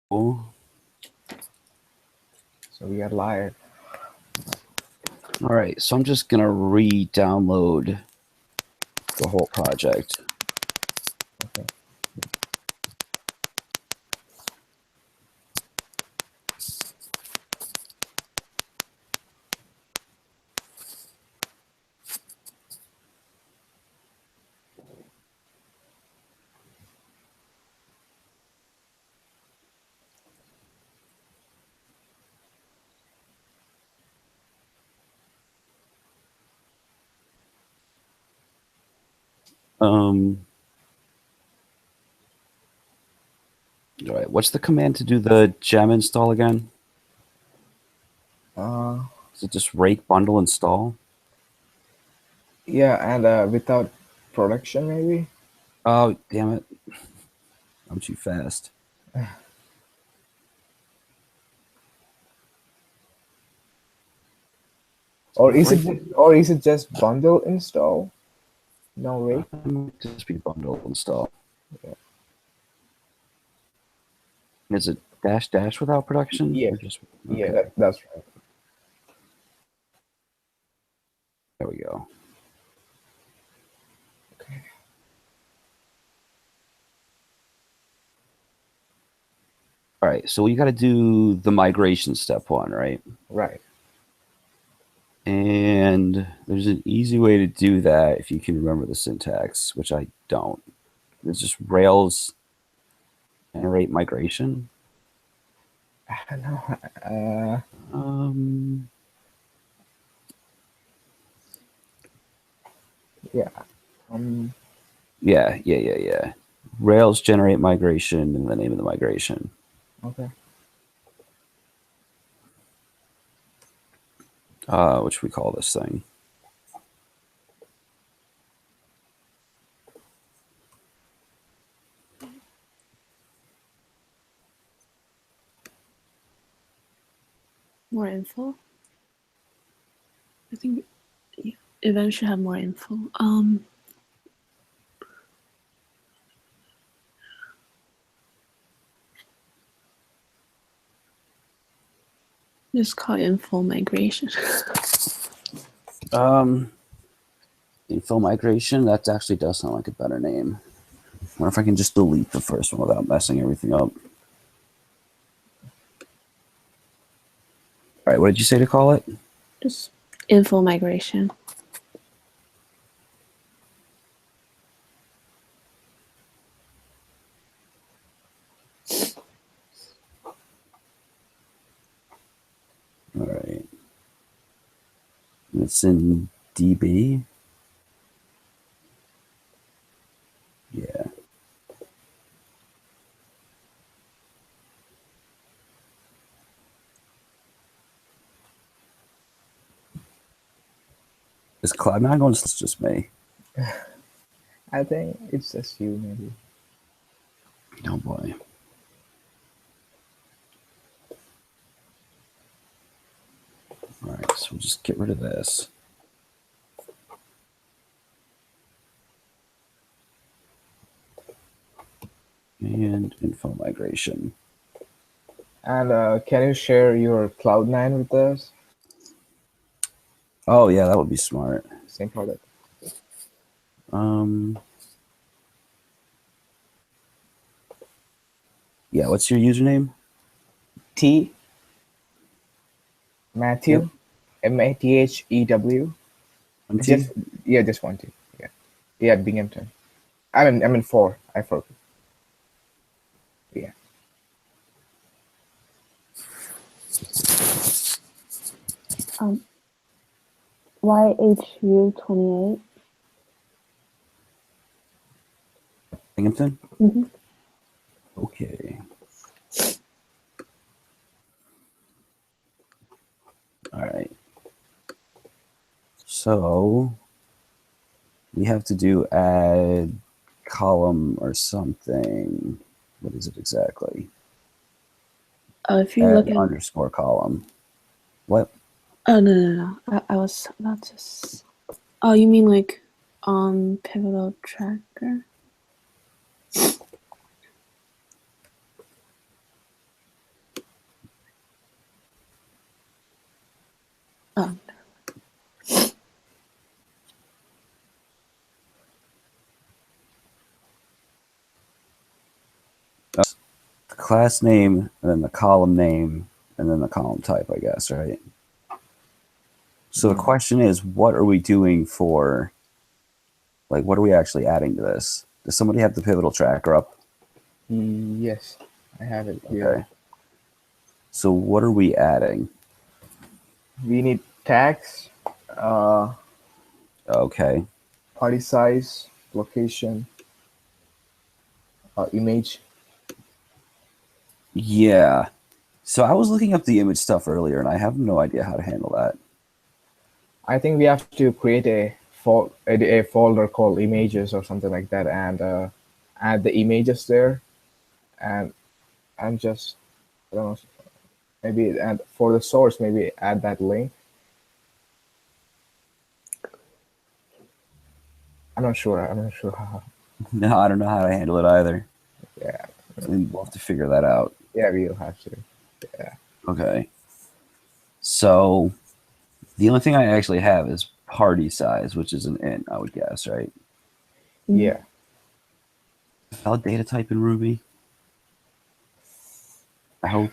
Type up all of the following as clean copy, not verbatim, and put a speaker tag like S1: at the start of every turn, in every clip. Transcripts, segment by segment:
S1: So
S2: we are live.
S1: All right, so I'm just gonna re-download the whole project.
S2: Okay.
S1: All right, what's the command to do the gem install again? Is it just rake bundle install?
S2: Yeah, and without production, maybe.
S1: Oh, damn it! I'm too fast.
S2: Or is it just bundle install? No rake.
S1: It might just be bundle install.
S2: Yeah.
S1: Is it dash dash without production?
S2: Yeah.
S1: Or just
S2: Yeah,
S1: okay?
S2: that's right.
S1: There we go.
S2: Okay.
S1: All right, so we got to do the migration step one, right?
S2: Right.
S1: And there's an easy way to do that if you can remember the syntax, which I don't. It's just Rails generate migration.
S2: I don't know.
S1: Um,
S2: Yeah. Um.
S1: yeah. Rails generate migration and the name of the migration.
S2: Okay.
S1: Which we call this thing.
S3: More info. I think events should have more info. Just call info migration.
S1: Info migration. That actually does sound like a better name. I wonder if I can just delete the first one without messing everything up. All right, what did you say to call it?
S3: Just info migration.
S1: All right. It's in DB. Yeah. Is Cloud9 going? It's just me.
S2: I think it's just you, maybe.
S1: Oh boy. All right, so we'll just get rid of this. And info migration.
S2: And can you share your Cloud9 with us?
S1: Oh yeah, that would be smart.
S2: Same product.
S1: Yeah, what's your username?
S2: T. Matthew.
S1: Yep.
S2: Mathew.
S1: One T?
S2: Just yeah, just one T. Yeah. Yeah, Binghamton. I'm in 4. I forgot. Yeah.
S3: YHU28.
S1: Binghamton?
S3: Mm-hmm.
S1: Okay. All right. So we have to do add column or something. What is it exactly?
S3: If you
S1: Add
S3: look at
S1: underscore column. What?
S3: oh no. I was about to. Oh, you mean like pivotal tracker?
S1: class name, and then the column name, and then the column type, I guess, right? So the question is, what are we doing for, like, what are we actually adding to this? Does somebody have the pivotal tracker up?
S2: Yes, I have it here.
S1: Okay. So what are we adding?
S2: We need tags,
S1: Okay.
S2: party size, location, image.
S1: Yeah. So I was looking up the image stuff earlier, and I have no idea how to handle that.
S2: I think we have to create a folder called images or something like that, and add the images there, and just, I don't know, maybe, and for the source, maybe add that link. I'm not sure how.
S1: No, I don't know how to handle it either.
S2: Yeah,
S1: We'll have to figure that out.
S2: yeah, we'll have to.
S1: Okay. So the only thing I actually have is party size, which is an int, I would guess, right?
S2: Yeah.
S1: Valid data type in Ruby? I hope.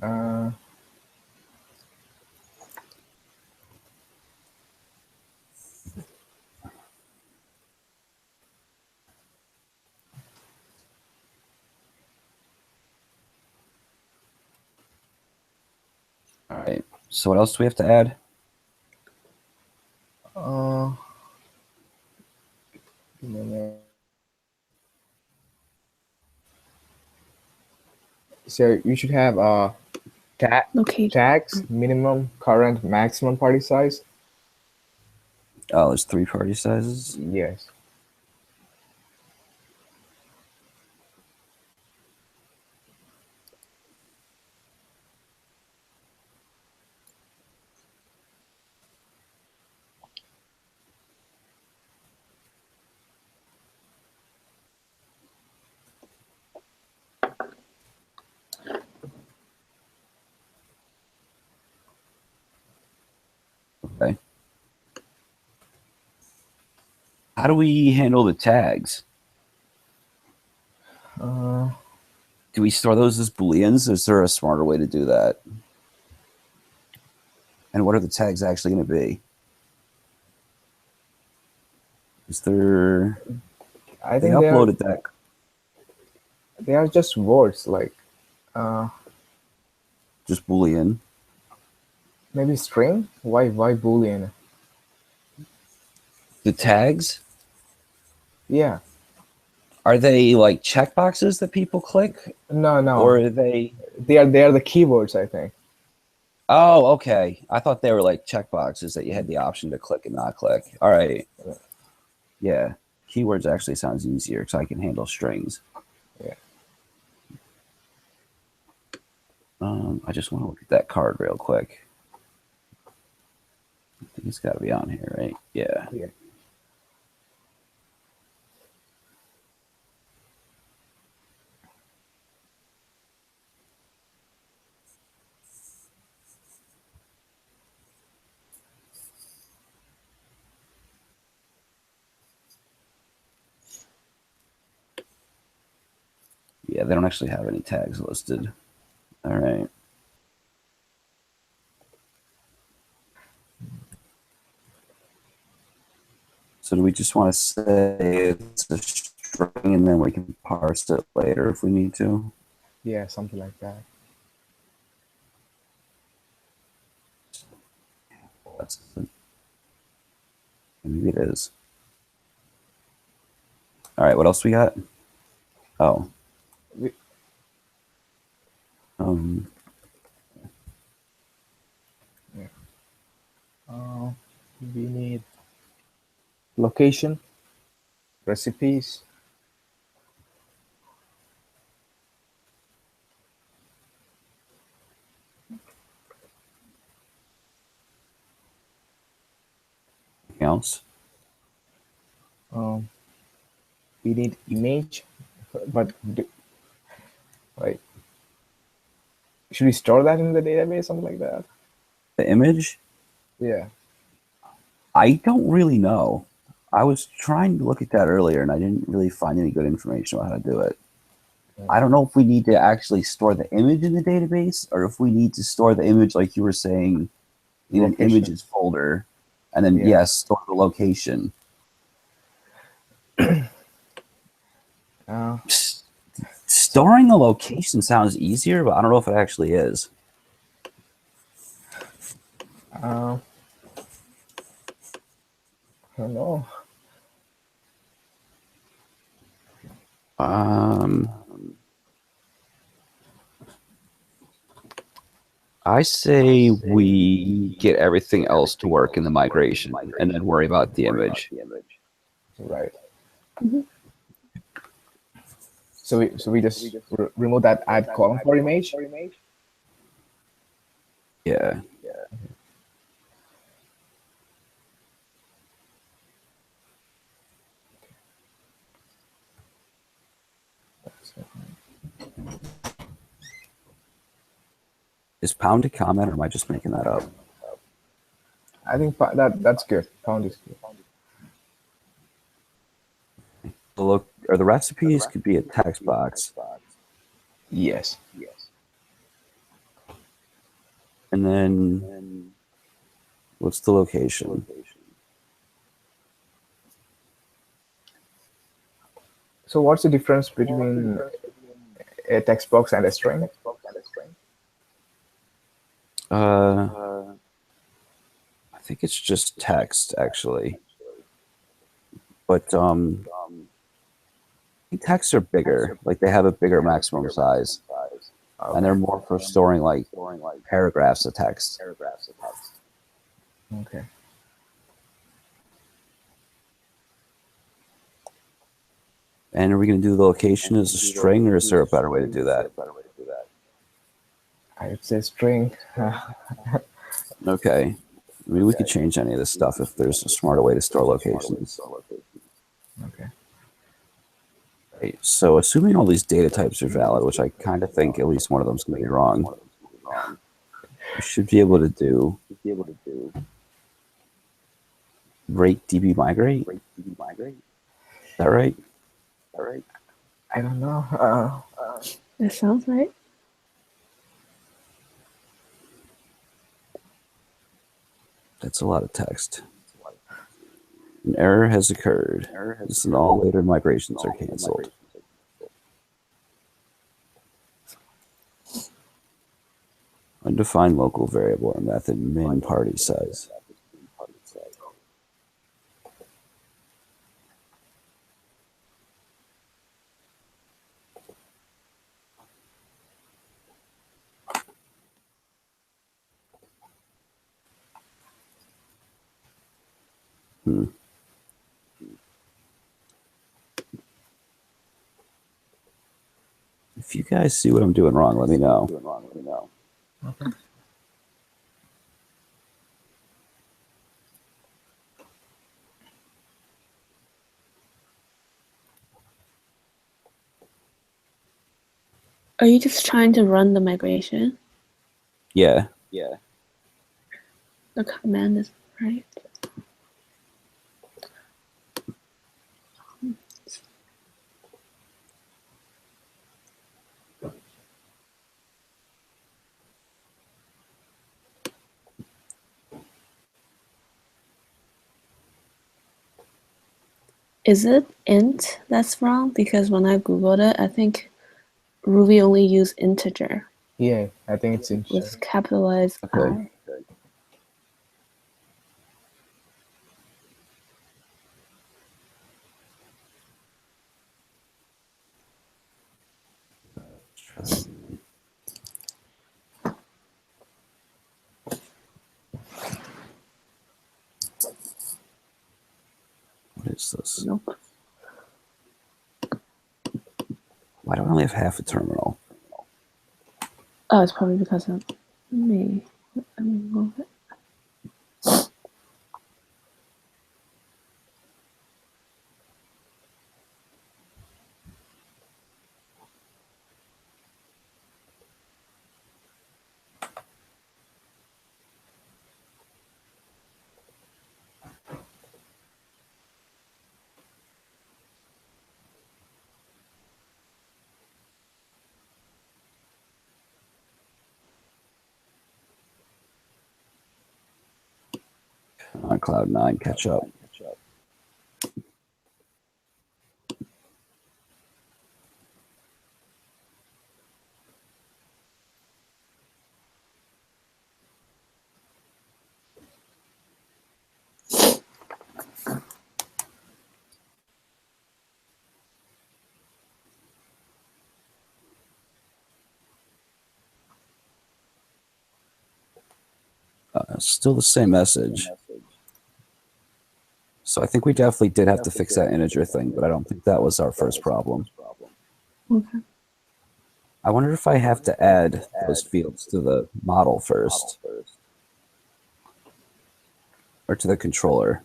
S2: Uh,
S1: All right. So what else do we have to add?
S2: so you should have
S3: Location.
S2: tags, minimum, current, maximum party size.
S1: Oh, there's 3 party sizes.
S2: Yes.
S1: Okay. How do we handle the tags? Do we store those as booleans? Is there a smarter way to do that? And what are the tags actually going to be? Is there?
S2: I
S1: They
S2: think
S1: uploaded that.
S2: they are just words, like
S1: Just boolean.
S2: maybe string. Why boolean?
S1: The tags,
S2: Yeah.
S1: are they like checkboxes that people click,
S2: No.
S1: or are they?
S2: They are the keywords, I think.
S1: Oh, okay. I thought they were like checkboxes that you had the option to click and not click. All right. Yeah. Keywords actually sounds easier because I can handle strings.
S2: Yeah.
S1: I just want to look at that card real quick. I think it's got to be on here, right? Yeah.
S2: Yeah.
S1: Yeah, they don't actually have any tags listed. All right. So do we just want to say it's a string and then we can parse it later if we need to?
S2: Yeah, something like that.
S1: That's maybe it is. All right, what else we got? Oh.
S2: We-
S1: Um,
S2: We need location, recipes.
S1: anything else?
S2: We need image, but like, should we store that in the database, something like that?
S1: The image?
S2: Yeah.
S1: I don't really know. I was trying to look at that earlier and I didn't really find any good information about how to do it. I don't know if we need to actually store the image in the database or if we need to store the image, like you were saying, in an
S2: Location.
S1: images folder, and then
S2: Yeah.
S1: yes, store the location.
S2: Uh,
S1: Storing the location sounds easier, but I don't know if it actually is.
S2: I don't know.
S1: I say we get everything else to work in the migration and then worry about the image.
S2: Right.
S3: Mhm.
S2: So we just remove that add column for image.
S1: Yeah. Is pound a comment, or am I just making that up?
S2: I think that's good. Pound is good.
S1: Or the recipes could be a text box,
S2: Yes.
S1: and then what's the location?
S2: So what's the difference between a text box and a string?
S1: I think it's just text actually, but I think texts are bigger. Like they have a bigger maximum size, and they're more for storing like paragraphs of text.
S2: Okay.
S1: And are we going to do the location as a string, or is there a better way to do that?
S2: I would say string.
S1: Okay. I mean, we could change any of this stuff if there's a smarter way to store locations.
S2: Okay.
S1: Right. So, assuming all these data types are valid, which I kind of think at least one of them is going to be wrong, we should be able to do rate db migrate. Is that right?
S2: I don't know.
S3: That sounds right.
S1: That's a lot of text. An error has occurred. This and all later migrations are canceled. Undefined local variable or method min party size. If you guys see what I'm doing wrong, let me know.
S3: Are you just trying to run the migration?
S1: Yeah.
S3: The command is right. Is it int that's wrong? Because when I googled it, I think Ruby only use integer
S2: Yeah, I think it's in.
S3: with capitalized
S1: Okay.
S3: I.
S1: What is this?
S3: Nope.
S1: Why do I only have half a terminal?
S3: Oh, it's probably because of me. Let me move it.
S1: on cloud nine. Catch up. Still the same message. So I think we definitely did have to fix that integer thing, but I don't think that was our first problem.
S3: Okay.
S1: I wonder if I have to add those fields to the model first. Or to the controller.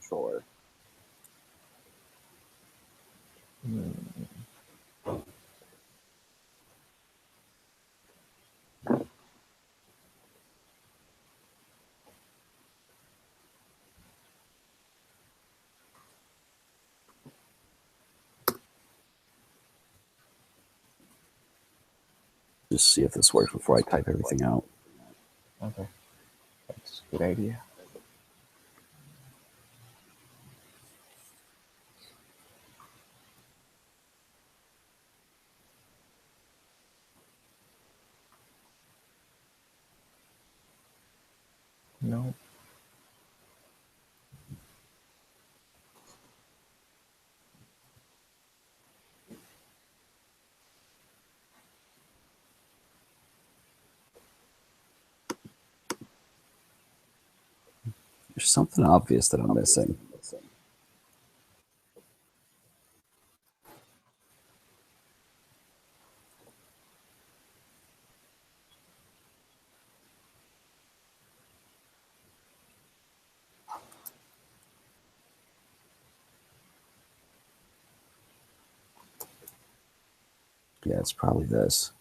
S1: Just see if this works before I type everything out.
S2: Okay, that's a good idea. No.
S1: There's something obvious that I'm missing. Yeah, it's probably this.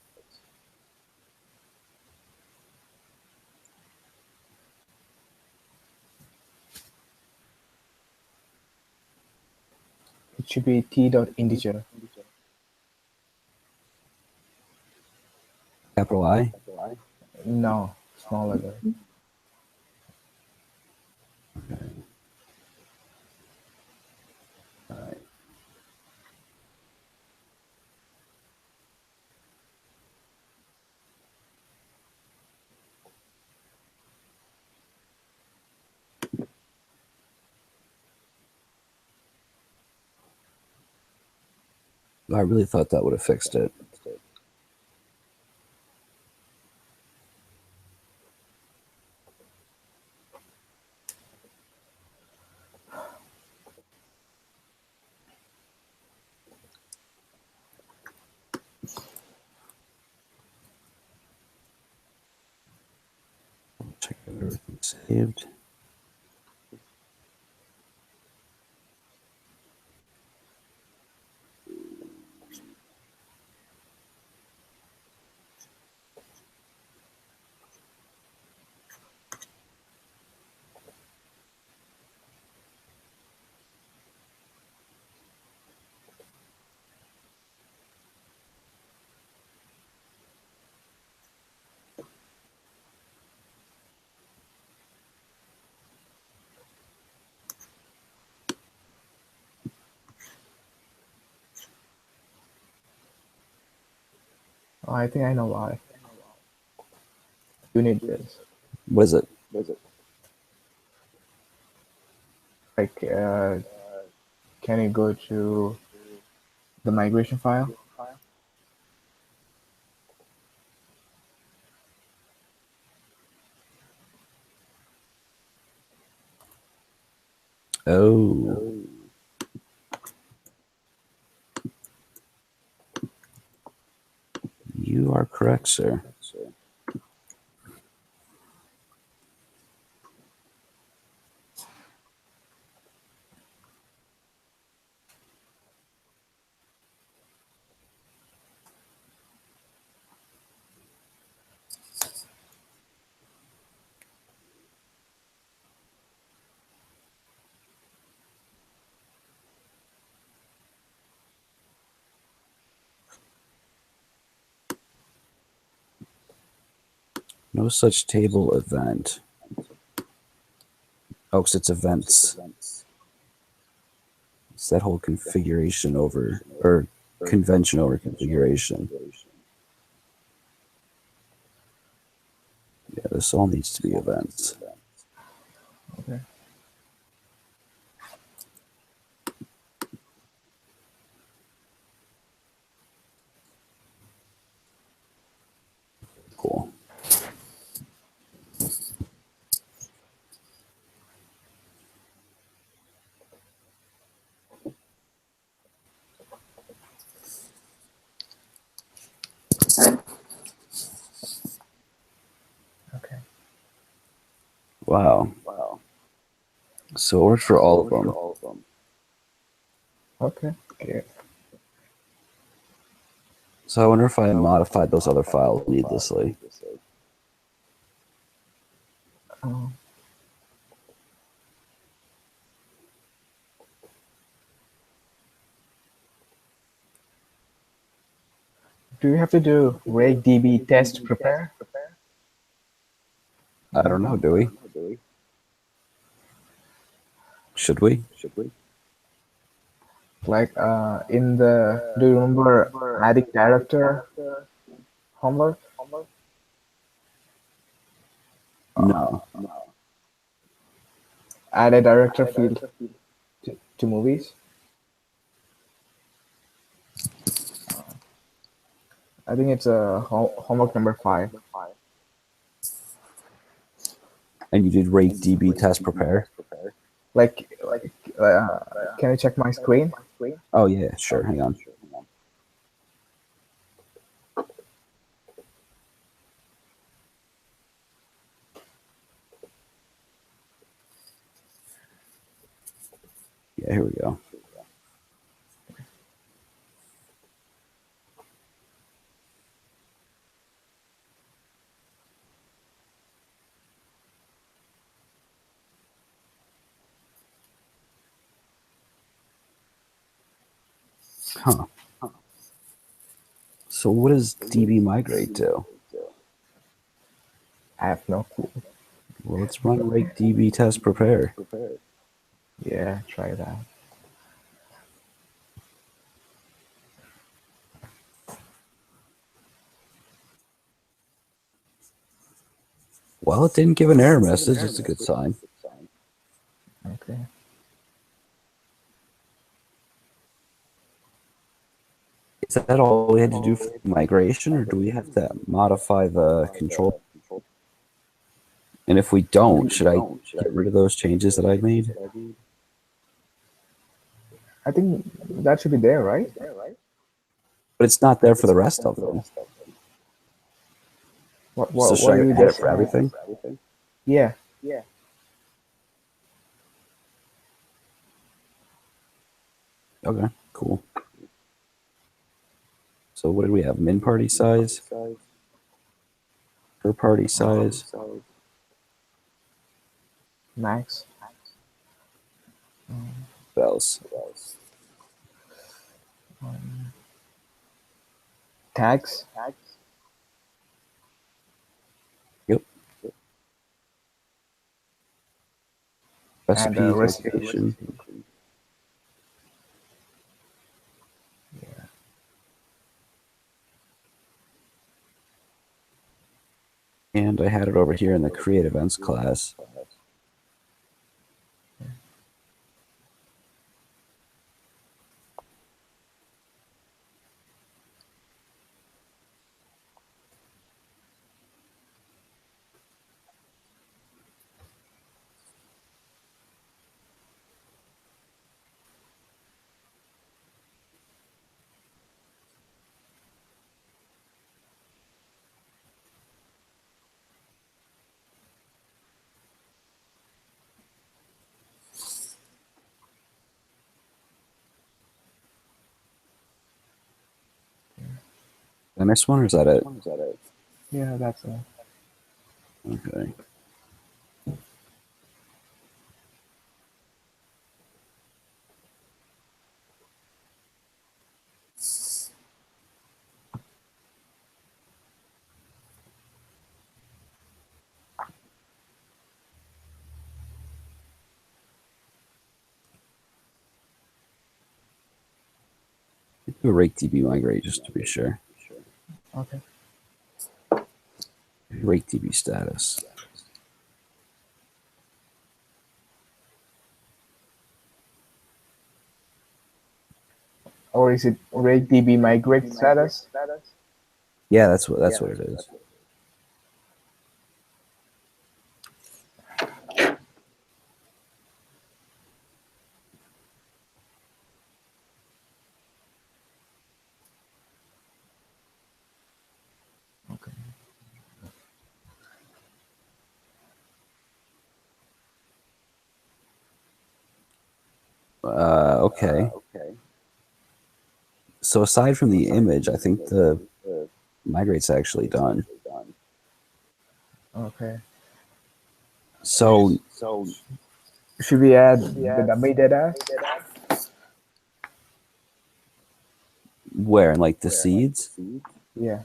S2: It should be t.integer.
S1: Capital I?
S2: No, small letter.
S1: All right. I really thought that would have fixed it. Check that everything's saved.
S2: Oh, I think I know why. You need this.
S1: What is it?
S2: Like, can you go to the migration file?
S1: Oh. You are correct, sir. No such table event. Oh, 'cause it's events. It's that whole configuration over, or convention over configuration. Yeah, this all needs to be events.
S2: Okay.
S1: Cool.
S2: Okay.
S1: Wow. So it works for all of them.
S2: Okay. Yeah.
S1: So I wonder if I modified those other files needlessly.
S2: Um, do you have to do rake db test prepare?
S1: I don't know, do we? Should we?
S2: Like in the, do you remember adding director homework?
S1: No.
S2: Add a director field to movies. I think it's homework number 5.
S1: And you did rake db test prepare?
S2: Like, can you check my screen?
S1: Oh yeah, sure. Hang on. Yeah, here we go. Huh. So what does db migrate to?
S2: I have no clue.
S1: Well, let's run rake db test prepare.
S2: Yeah, try that.
S1: Well, it didn't give an error message. It's a good sign.
S2: Okay.
S1: Is that all we had to do for the migration, or do we have to modify the control? And if we don't, should I get rid of those changes that I made?
S2: I think that should be there, right?
S1: But it's not there for the rest of them. So should
S2: What
S1: I
S2: do you
S1: add it
S2: just
S1: for everything?
S2: Yeah.
S1: Okay, cool. So what did we have? Min party size, per party size.
S2: Max.
S1: What else?
S2: Tags.
S1: Yep.
S2: And
S1: Recipes,
S2: recipe.
S1: location. And I had it over here in the create events class. Did I miss one, or is that it?
S2: Yeah, that's it.
S1: Okay. Do a rake DB migrate just to be sure.
S2: Okay.
S1: Rake DB status.
S2: Or is it rake DB migrate status?
S1: Yeah, that's what it is.
S2: Okay.
S1: Okay. So aside from the image, I think the migrate's actually done.
S2: Okay.
S1: So
S2: Should we add the dummy data?
S1: where, like the seeds?
S2: Yeah.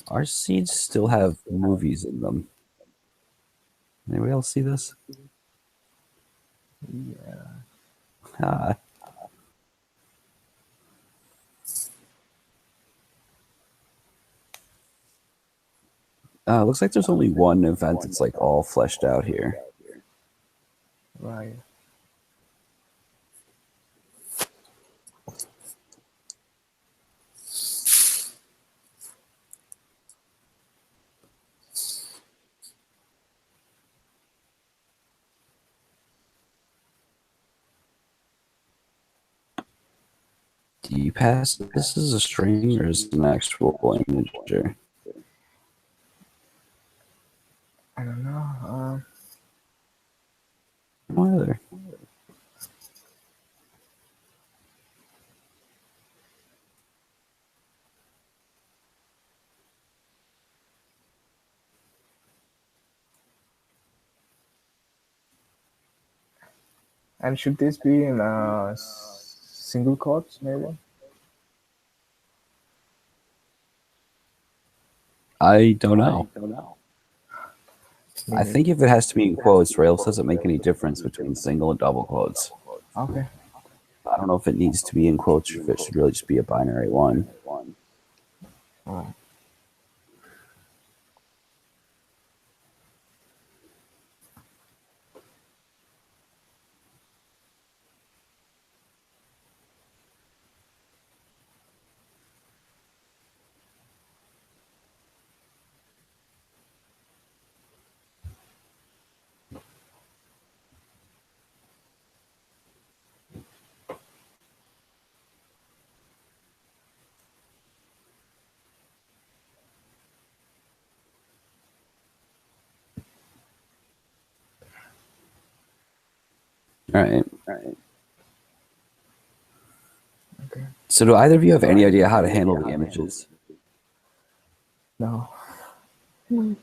S1: Our seeds still have movies in them. Anybody else see this?
S2: Yeah.
S1: Ah. Looks like there's only one event that's like all fleshed out here.
S2: Right.
S1: Do you pass this is a string or is it an actual integer?
S2: I don't know.
S1: Either.
S2: And should this be in single quotes, maybe?
S1: I don't know. I
S2: Maybe.
S1: think if it has to be in quotes, Rails doesn't make any difference between single and double quotes.
S2: Okay.
S1: I don't know if it needs to be in quotes or if it should really just be a binary one.
S2: Alright.
S1: All right.
S2: Okay.
S1: So do either of you have any idea how to handle the images?
S2: No.
S3: No.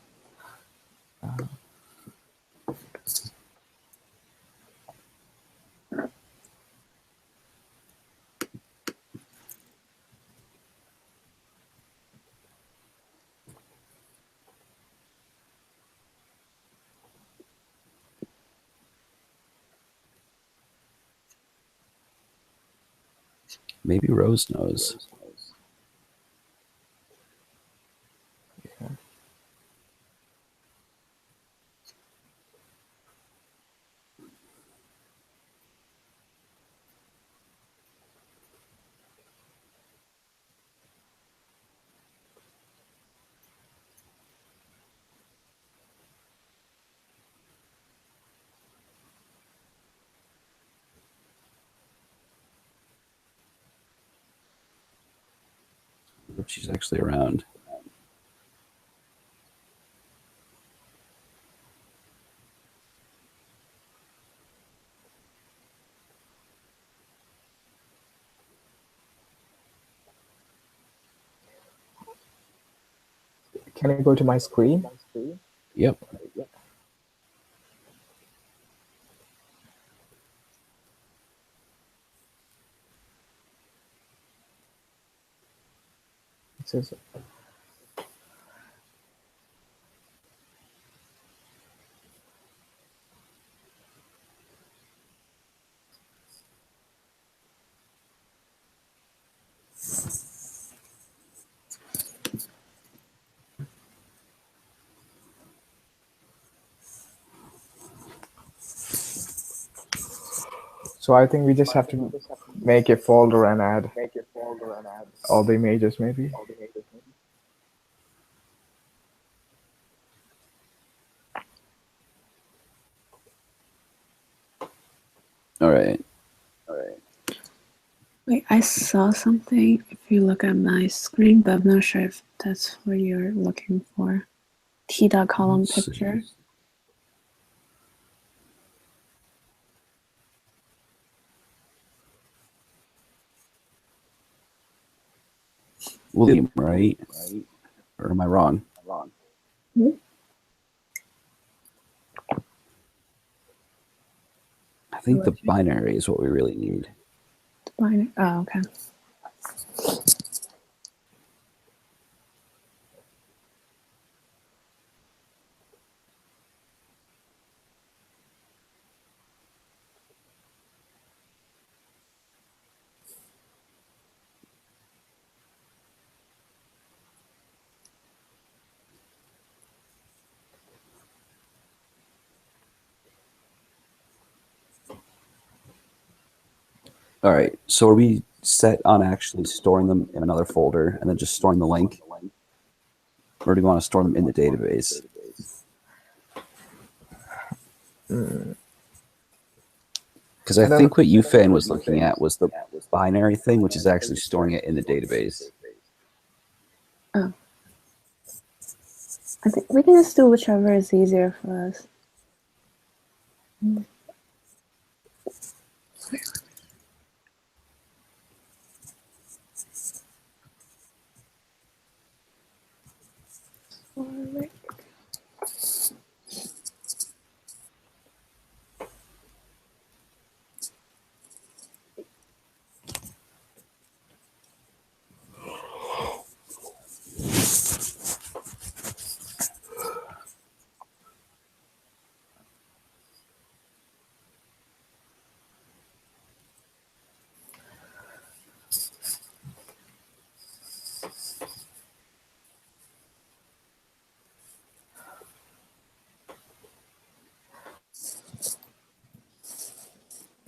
S1: Maybe Rose knows.
S2: Yeah.
S1: If she's actually around.
S2: Can I go to my screen?
S1: Yep.
S2: It says So I think we just have to make a folder and add all the images, maybe.
S1: All right.
S3: Wait, I saw something. If you look at my screen, but I'm not sure if that's what you're looking for. T.column
S1: Let's see.
S3: picture.
S1: William, right? Or am I wrong?
S3: Hmm?
S1: I think the binary is what we really need.
S3: Binary. Oh, okay.
S1: All right. So are we set on actually storing them in another folder and then just storing the link? Or do we want to store them in the database? Because I think what Yufan was looking at was the binary thing, which is actually storing it in the database.
S3: Oh. I think we can just do whichever is easier for us. Alright.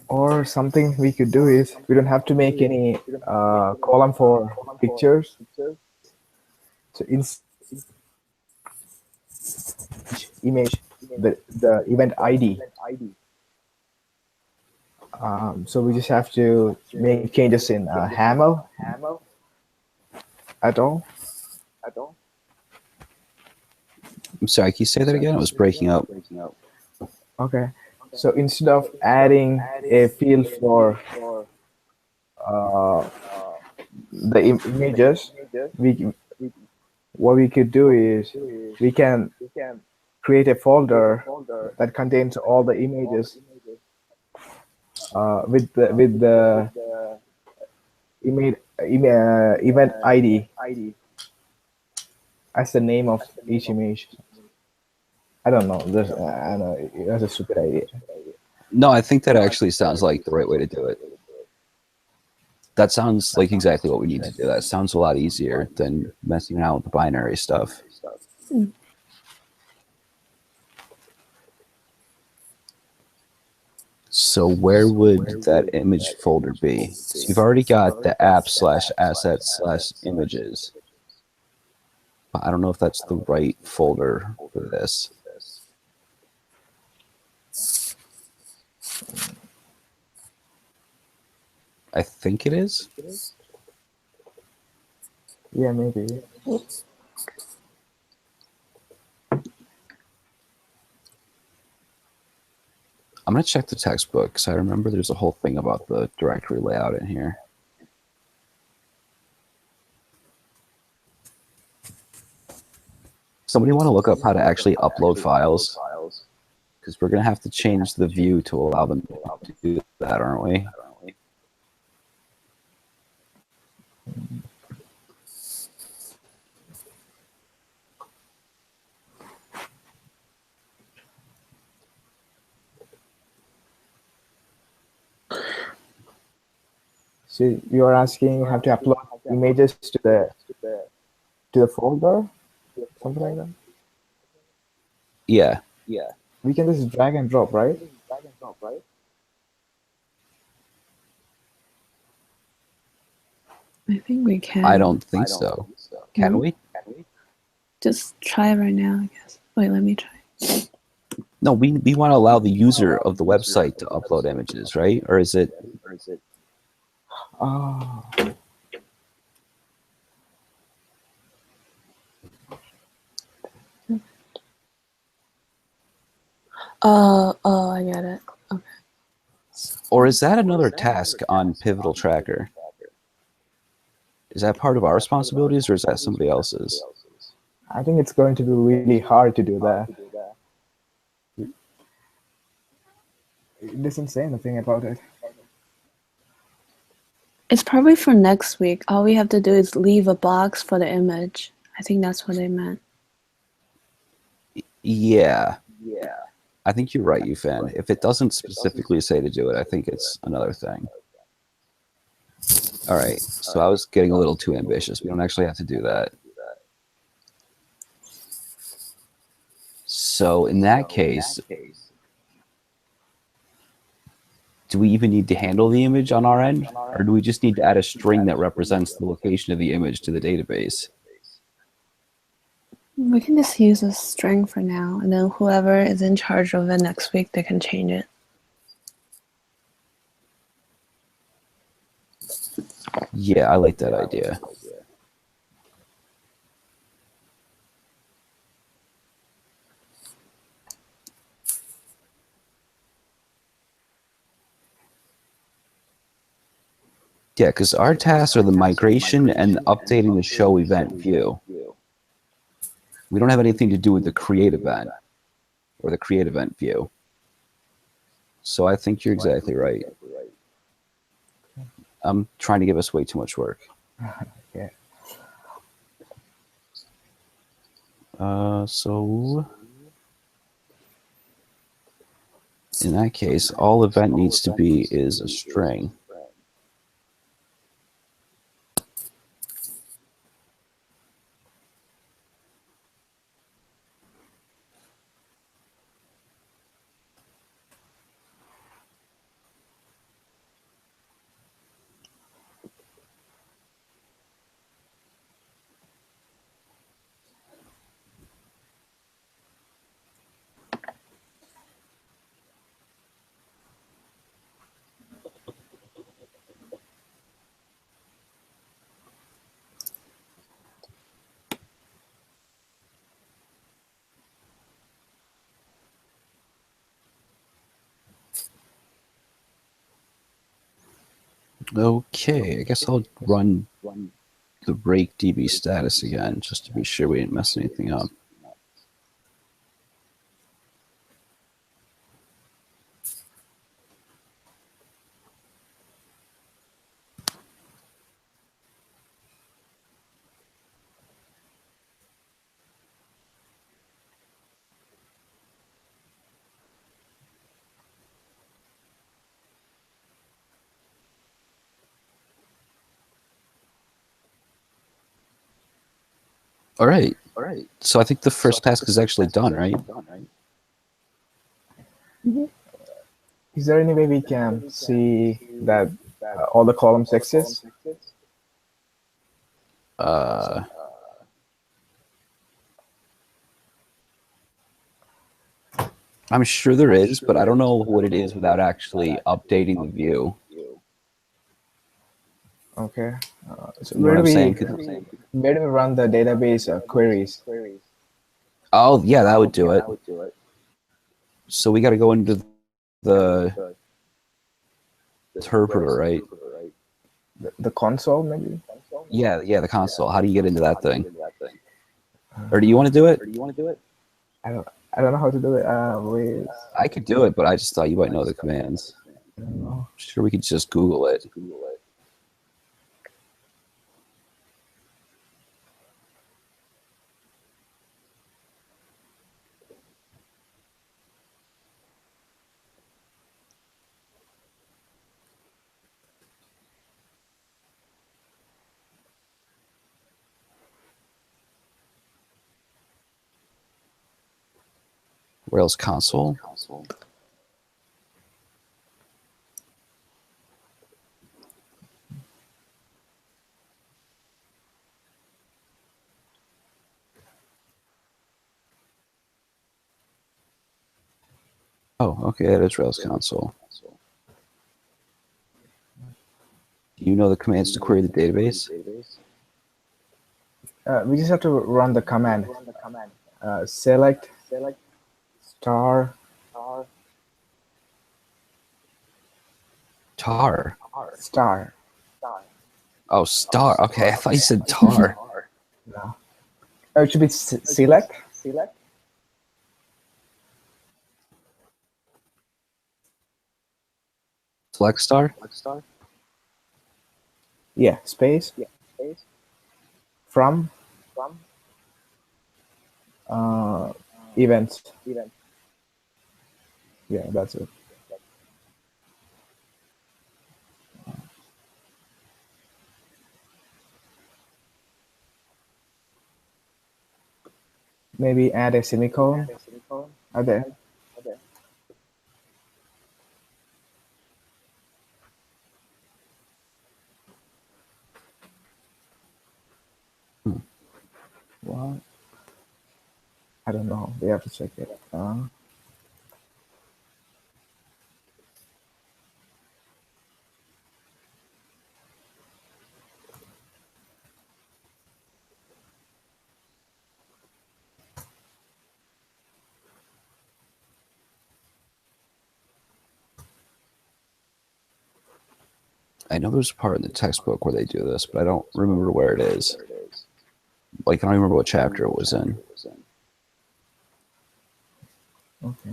S2: Or something we could do is we don't have to make any column for pictures. So in image, the event ID. So we just have to make changes in Haml at all.
S1: I'm sorry, can you say that again? It was breaking up.
S2: Okay. So instead of adding a field for the images, what we could do is we can create a folder that contains all the images with the event ID as the name of each image. I don't know. I know that's a stupid idea.
S1: No, I think that actually sounds like the right way to do it. That sounds like exactly what we need to do. That sounds a lot easier than messing around with the binary stuff. So where would that image folder be? So you've already got the app/assets/images. But I don't know if that's the right folder for this. I think it is.
S2: Yeah, maybe.
S1: I'm going to check the textbook because I remember there's a whole thing about the directory layout in here. Somebody want to look up how to actually upload files? Because we're going to have to change the view to allow them to do that, aren't we?
S2: So you are asking how to upload images to the folder, something like that.
S1: Yeah.
S2: We can just drag and drop, right?
S3: I think we can.
S1: I don't think so. Can
S3: No.
S1: we?
S3: Just try right now, I guess. Wait, let me try.
S1: No, we want to allow the user of the website to upload images, right? Or is it?
S2: Oh,
S3: Oh, I get it. Okay.
S1: Or is that another task on Pivotal Tracker? Is that part of our responsibilities, or is that somebody else's?
S2: I think it's going to be really hard to do that. It doesn't say anything about it.
S3: It's probably for next week. All we have to do is leave a box for the image. I think that's what they meant.
S1: Yeah. I think you're right, Yufan. If it doesn't specifically say to do it, I think it's another thing. All right. So I was getting a little too ambitious. We don't actually have to do that. So in that case, do we even need to handle the image on our end? Or do we just need to add a string that represents the location of the image to the database?
S3: We can just use a string for now, and then whoever is in charge of it next week, they can change it.
S1: Yeah, I like that idea. Yeah, because our tasks are the migration and updating the show event view. We don't have anything to do with the create event or the create event view. So I think you're exactly right. I'm trying to give us way too much work.
S2: Yeah.
S1: So in that case, all event needs to be is a string. Okay, I guess I'll run the rake DB status again, just to be sure we didn't mess anything up. All right. So I think the first task is actually done, right?
S2: Is there any way we can see that all the columns exist?
S1: I'm sure there is, but I don't know what it is without actually updating the view.
S2: Okay. So
S1: You know what I'm saying?
S2: where do we run the database queries?
S1: Oh, yeah, that would do it. So we got to go into the interpreter, right?
S2: The console, maybe?
S1: Yeah, the console. How do you get into that thing? Or do you want to do it?
S2: I don't know how to do it. Wait.
S1: I could do it, but I just thought you might know the commands.
S2: I don't know.
S1: Sure, we could just Google it. Rails console. Oh, okay, that is Rails console. Do you know the commands to query the database?
S2: We just have to run the command select star
S1: Tar.
S2: star.
S1: Oh, star. Okay, I thought you said tar.
S2: No. Oh, it should be select.
S1: Select star?
S2: Yeah, space from events. Yeah, that's it. Maybe add a semicolon at the end. What? I don't know. We have to check it.
S1: I know there's a part in the textbook where they do this, but I don't remember where it is. Like, I don't remember what chapter it was in.
S2: Okay.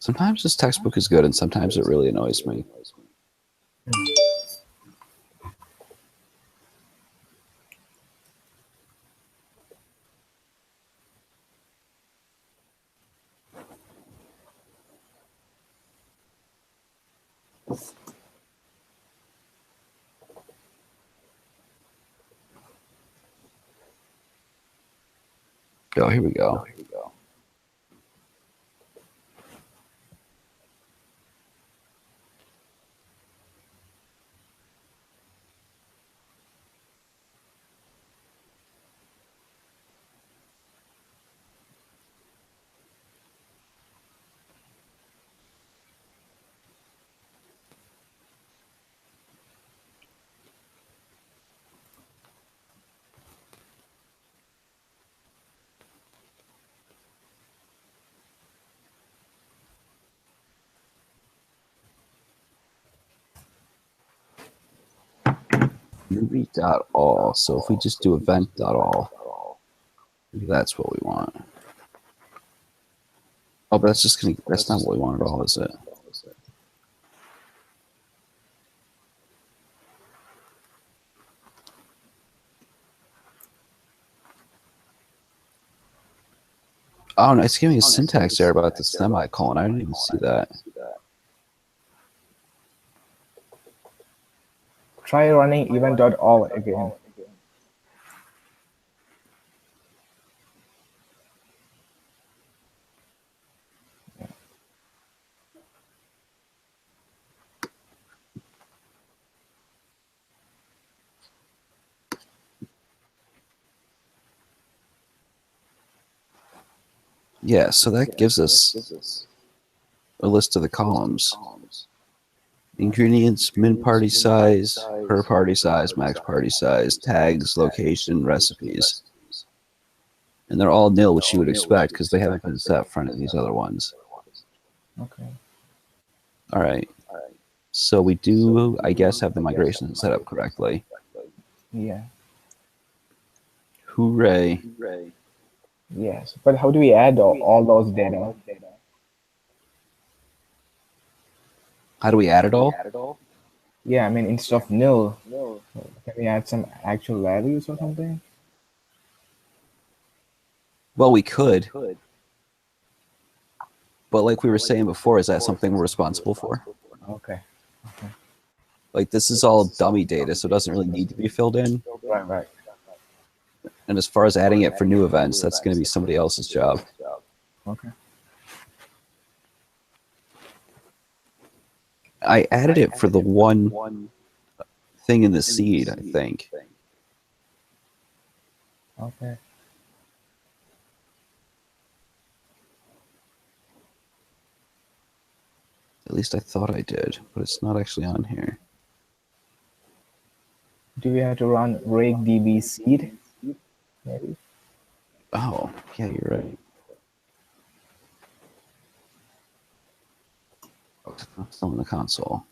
S1: Sometimes this textbook is good, and sometimes it really annoys me. Oh, here we go. Movie.all. So if we just do event.all, maybe that's what we want. Oh, but that's not what we want at all, is it? Oh, no, it's giving me a syntax error about the semicolon. I didn't even see that.
S2: Try running event.all again.
S1: Yeah, so that gives us a list of the columns. Ingredients, min party size, per party size, max party size, tags, location, recipes. And they're all nil, which you would expect because they haven't been set for any of these other ones.
S2: Okay.
S1: All right. So we do, I guess, have the migration set up correctly.
S2: Yeah.
S1: Hooray.
S2: Yes. But how do we add all those data?
S1: How do we add it all?
S2: Yeah, I mean, instead of nil, can we add some actual values or something?
S1: Well, we could. But like we were saying before, is that something we're responsible for?
S2: Okay.
S1: Like this is all dummy data, so it doesn't really need to be filled in.
S2: Right.
S1: And as far as adding it for new events, that's going to be somebody else's job.
S2: Okay.
S1: I added it for the one thing in the seed, I think.
S2: Okay.
S1: At least I thought I did, but it's not actually on here.
S2: Do we have to run rake db seed? Maybe.
S1: Oh, yeah, you're right. Oh, it's not still in the console.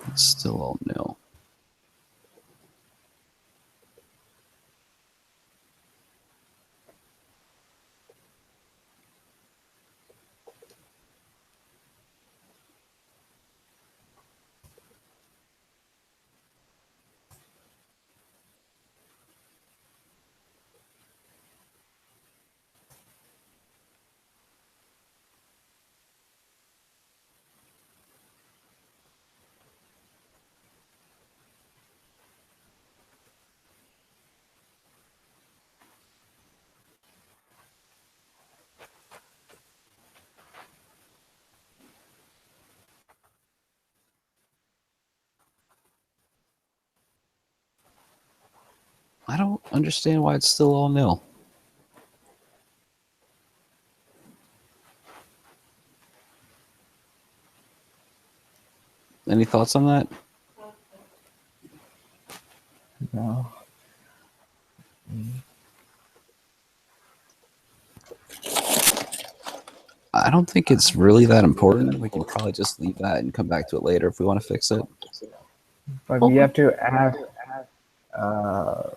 S1: It's still all nil. I don't understand why it's still all nil. Any thoughts on that?
S2: No.
S1: I don't think it's really that important. We can probably just leave that and come back to it later if we want to fix it.
S2: But we have to add uh,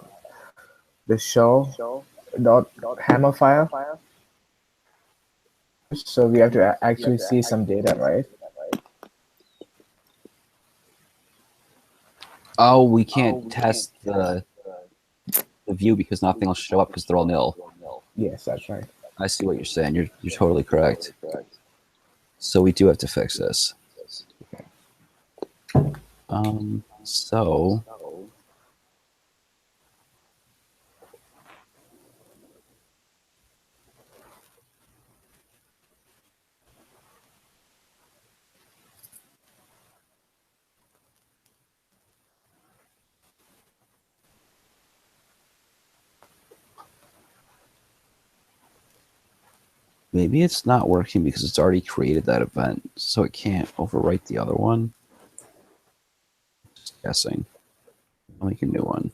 S2: the show dot hammer file. So we have to actually see some data, right?
S1: Oh, we can't test the view because nothing will show up because they're all nil.
S2: Yes, that's right.
S1: I see what you're saying. You're totally correct. So we do have to fix this. So maybe it's not working because it's already created that event, so it can't overwrite the other one. Just guessing. I'll make a new one.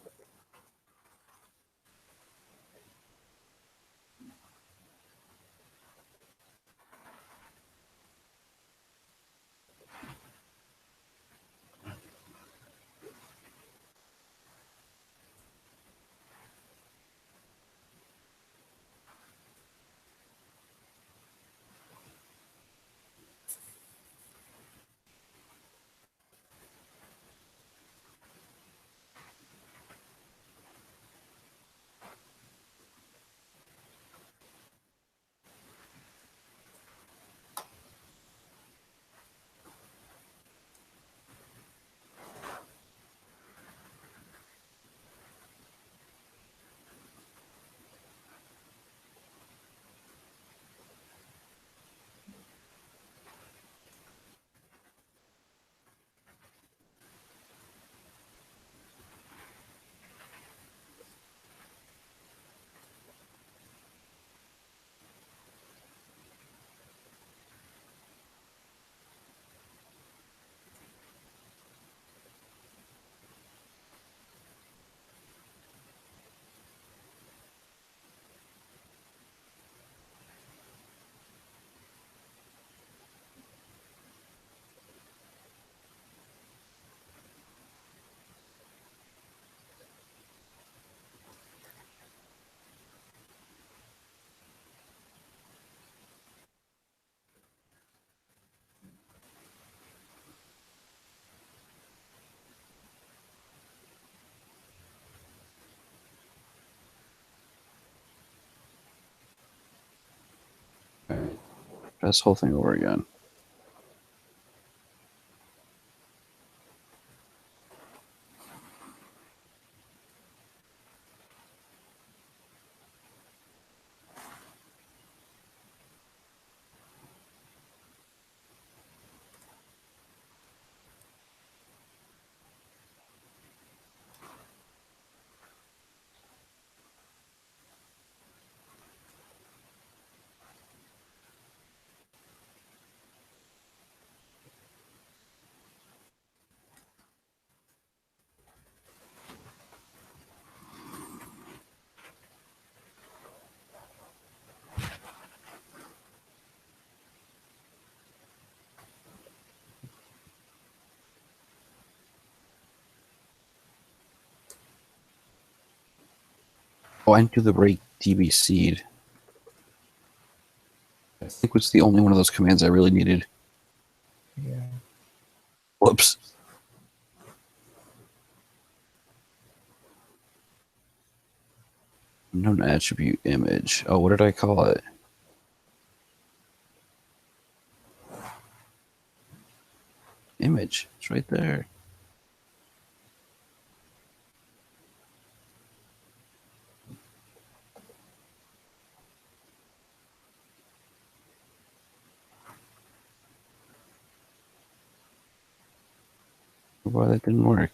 S1: this whole thing over again. Oh, I didn't do the break DB seed. I think was the only one of those commands I really needed.
S2: Yeah.
S1: Whoops. Known attribute image. Oh, what did I call it? Image. It's right there. Why that didn't work?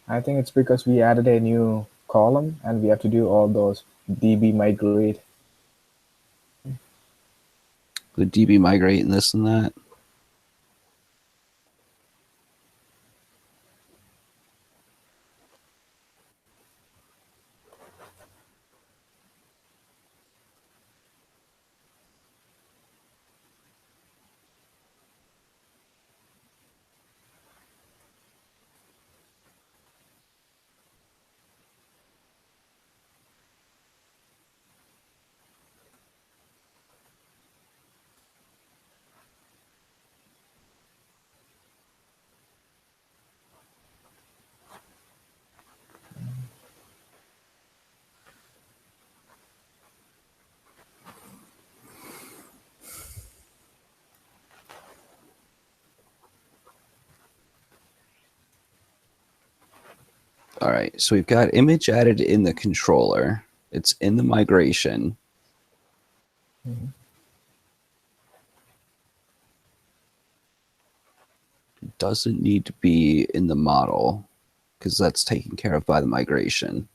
S2: I think it's because we added a new column and we have to do all those DB migrate.
S1: The DB migrate and this and that. All right, so we've got image added in the controller. It's in the migration.
S2: Mhm.
S1: It doesn't need to be in the model because that's taken care of by the migration.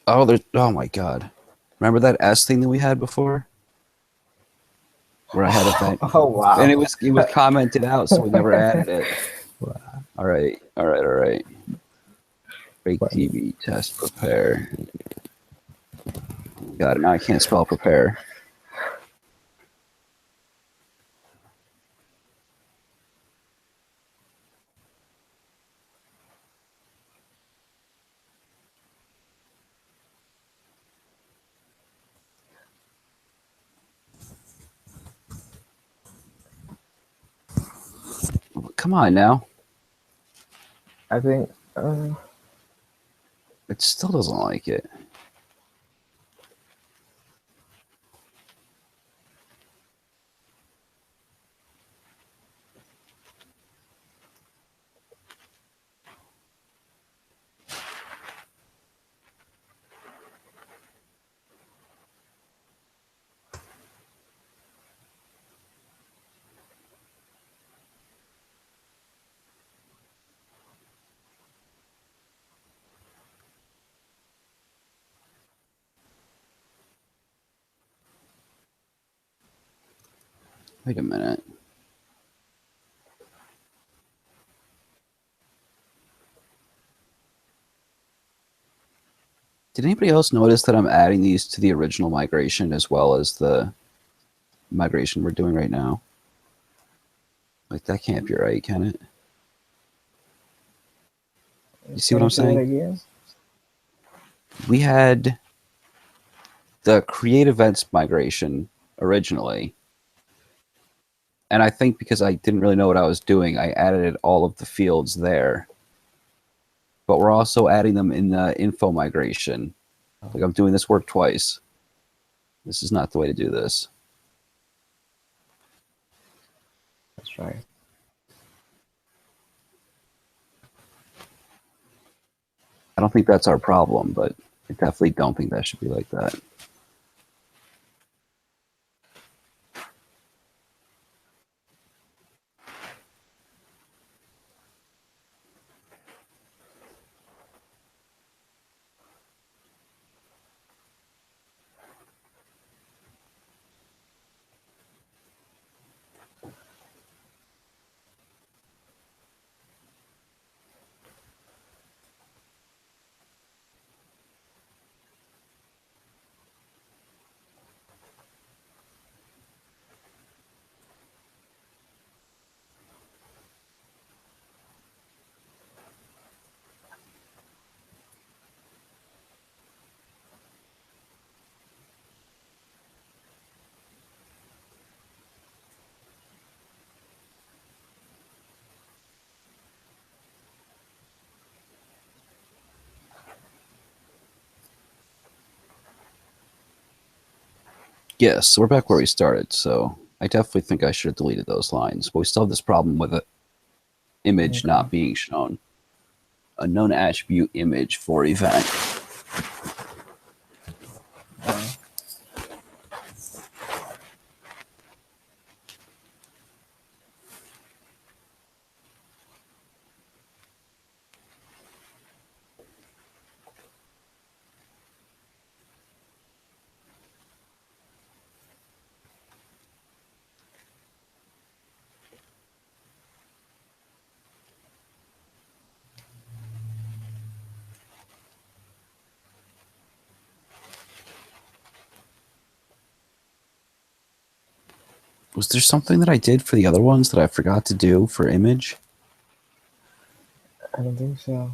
S1: Oh, there's, oh my God. Remember that S thing that we had before? Where I had a thing.
S2: Oh wow!
S1: And it was commented out, so we never added it.
S2: Wow.
S1: All right. Break
S2: Funny.
S1: DB test prepare. Got it. Now I can't spell prepare. Come on now.
S2: I think
S1: It still doesn't like it. Wait a minute. Did anybody else notice that I'm adding these to the original migration as well as the migration we're doing right now? Like, that can't be right, can it? You see what
S2: Can
S1: I'm
S2: you say that
S1: saying?
S2: again?
S1: We had the create events migration originally. And I think because I didn't really know what I was doing, I added all of the fields there. But we're also adding them in the info migration. Like, I'm doing this work twice. This is not the way to do this.
S2: That's right.
S1: I don't think that's our problem, but I definitely don't think that should be like that. Yes, so we're back where we started. So I definitely think I should have deleted those lines, but we still have this problem with an image
S2: Okay.
S1: not being shown. A known attribute image for event. Was there something that I did for the other ones that I forgot to do for image?
S2: I don't think so.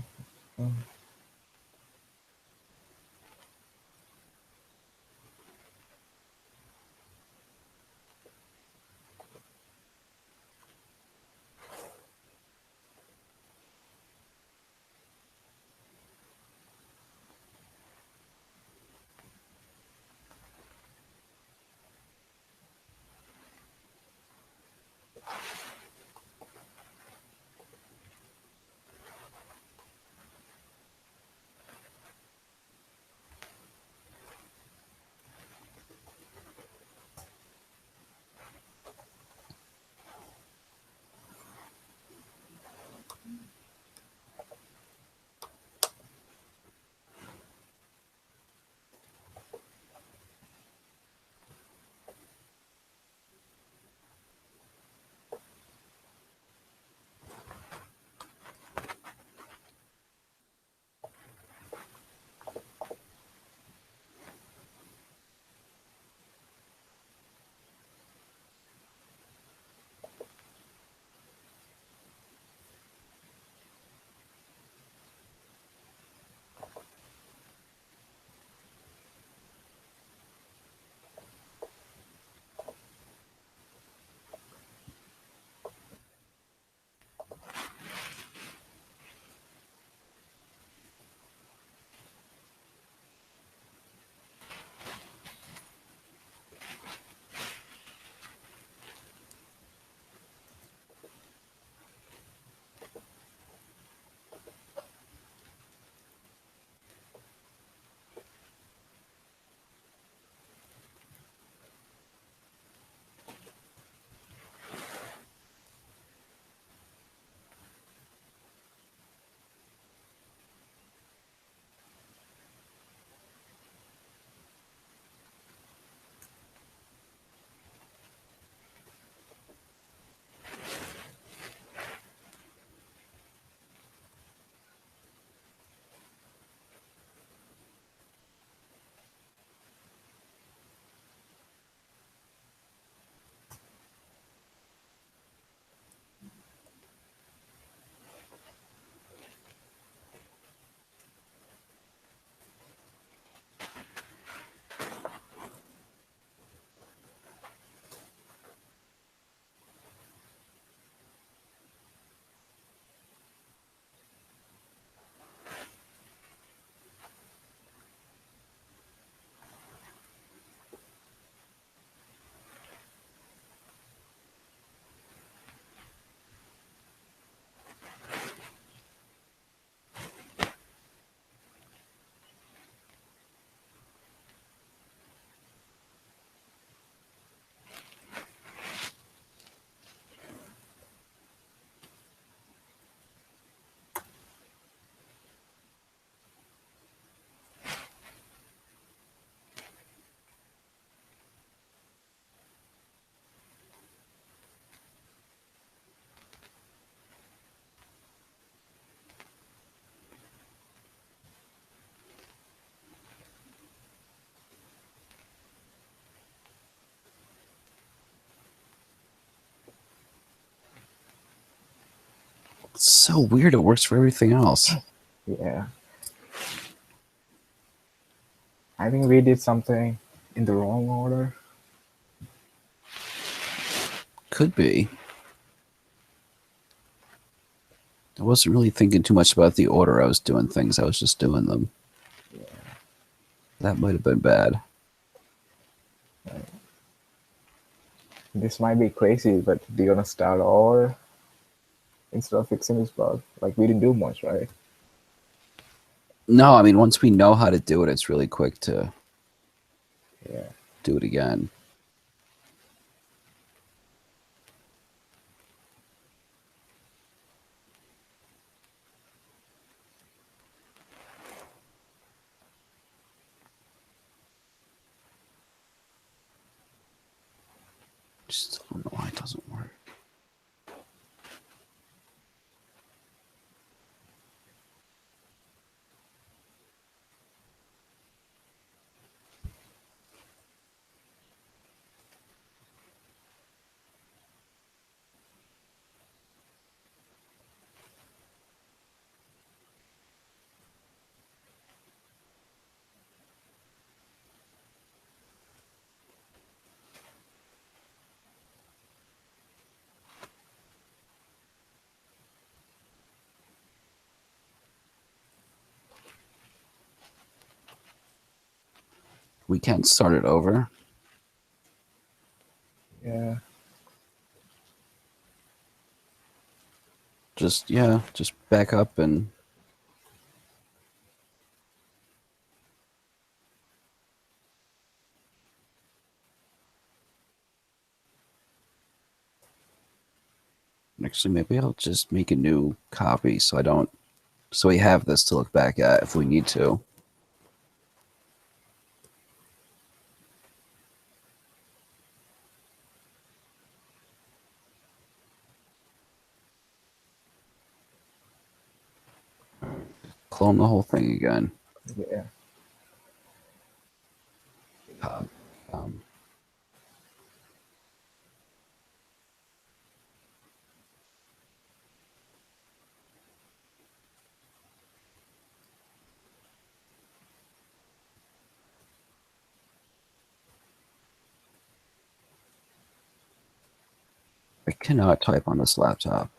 S1: It's so weird. It works for everything else.
S2: Yeah. I think we did something in the wrong order.
S1: Could be. I wasn't really thinking too much about the order I was doing things. I was just doing them.
S2: Yeah.
S1: That might have been bad.
S2: This might be crazy, but do you want to start over instead of fixing this bug? Like, we didn't do much, right?
S1: No, I mean, once we know how to do it, it's really quick to
S2: Yeah.
S1: do it again. Just don't know why it doesn't work. We can't start it over.
S2: Yeah.
S1: Just back up and actually maybe I'll just make a new copy so we have this to look back at if we need to. Clone the whole thing again.
S2: Yeah.
S1: Um, I cannot type on this laptop.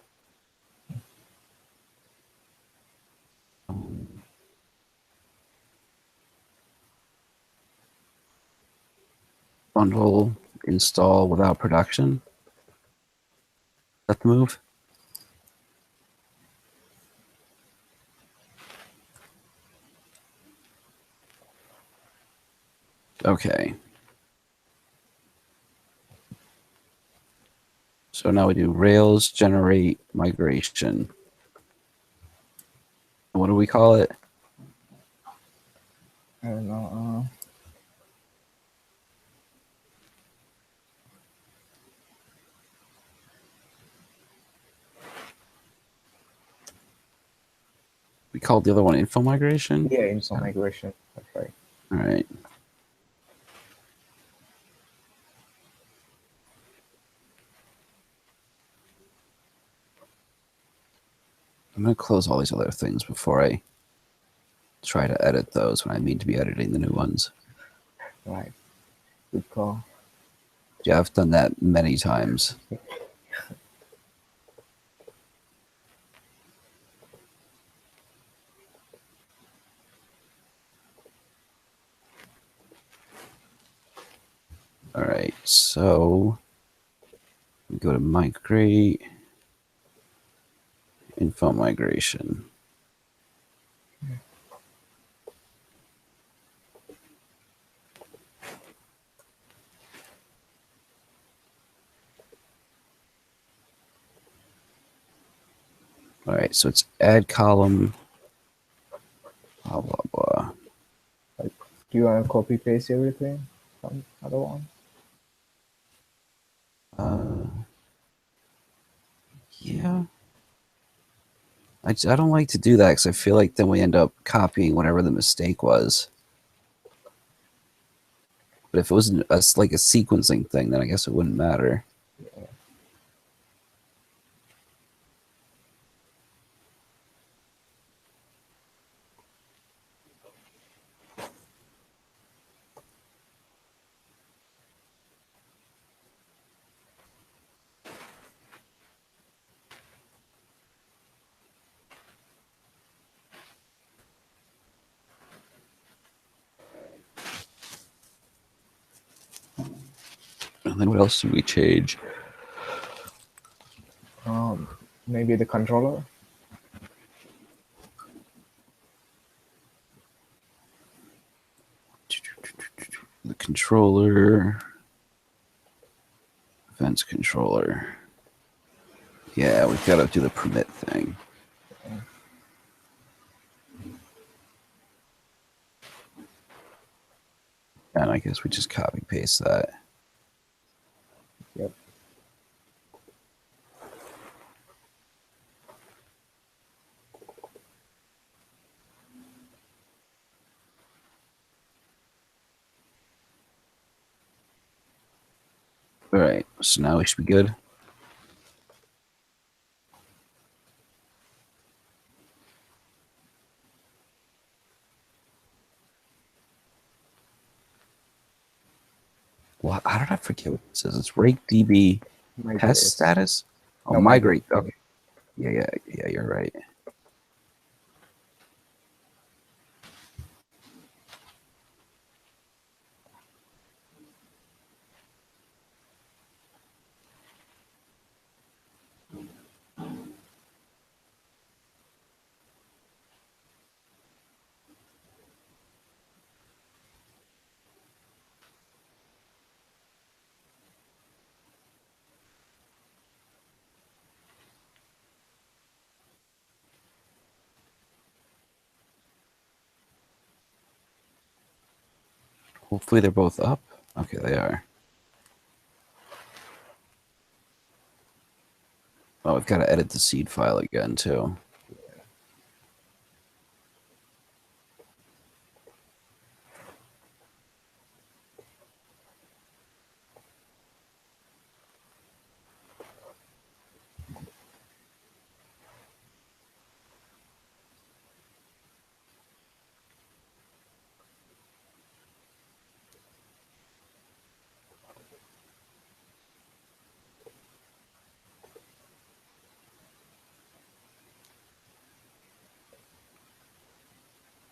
S1: Bundle install without production. Is that the move? Okay. So now we do Rails generate migration. What do we call it?
S2: I don't know.
S1: We called the other one info migration?
S2: Yeah, info migration. That's right.
S1: All right. I'm going to close all these other things before I try to edit those when I mean to be editing the new ones.
S2: Right. Good call.
S1: Yeah, I've done that many times. All right, so we go to migrate, info migration. All right, so it's add column, blah, blah, blah.
S2: Do you want to copy paste everything from other one?
S1: Yeah. I don't like to do that because I feel like then we end up copying whatever the mistake was. But if it was like a sequencing thing, then I guess it wouldn't matter.
S2: Yeah.
S1: And then what else did we change?
S2: Maybe the controller.
S1: The controller. Events controller. Yeah, we've got to do the permit thing. And I guess we just copy paste that.
S2: Yep.
S1: All right, so now we should be good. Well, how did I forget what it says? It's rake DB test status? Oh,
S2: No,
S1: migrate.
S2: migrate.
S1: Okay. Yeah, you're right. Hopefully they're both up. Okay, they are. Oh, we've got to edit the seed file again, too.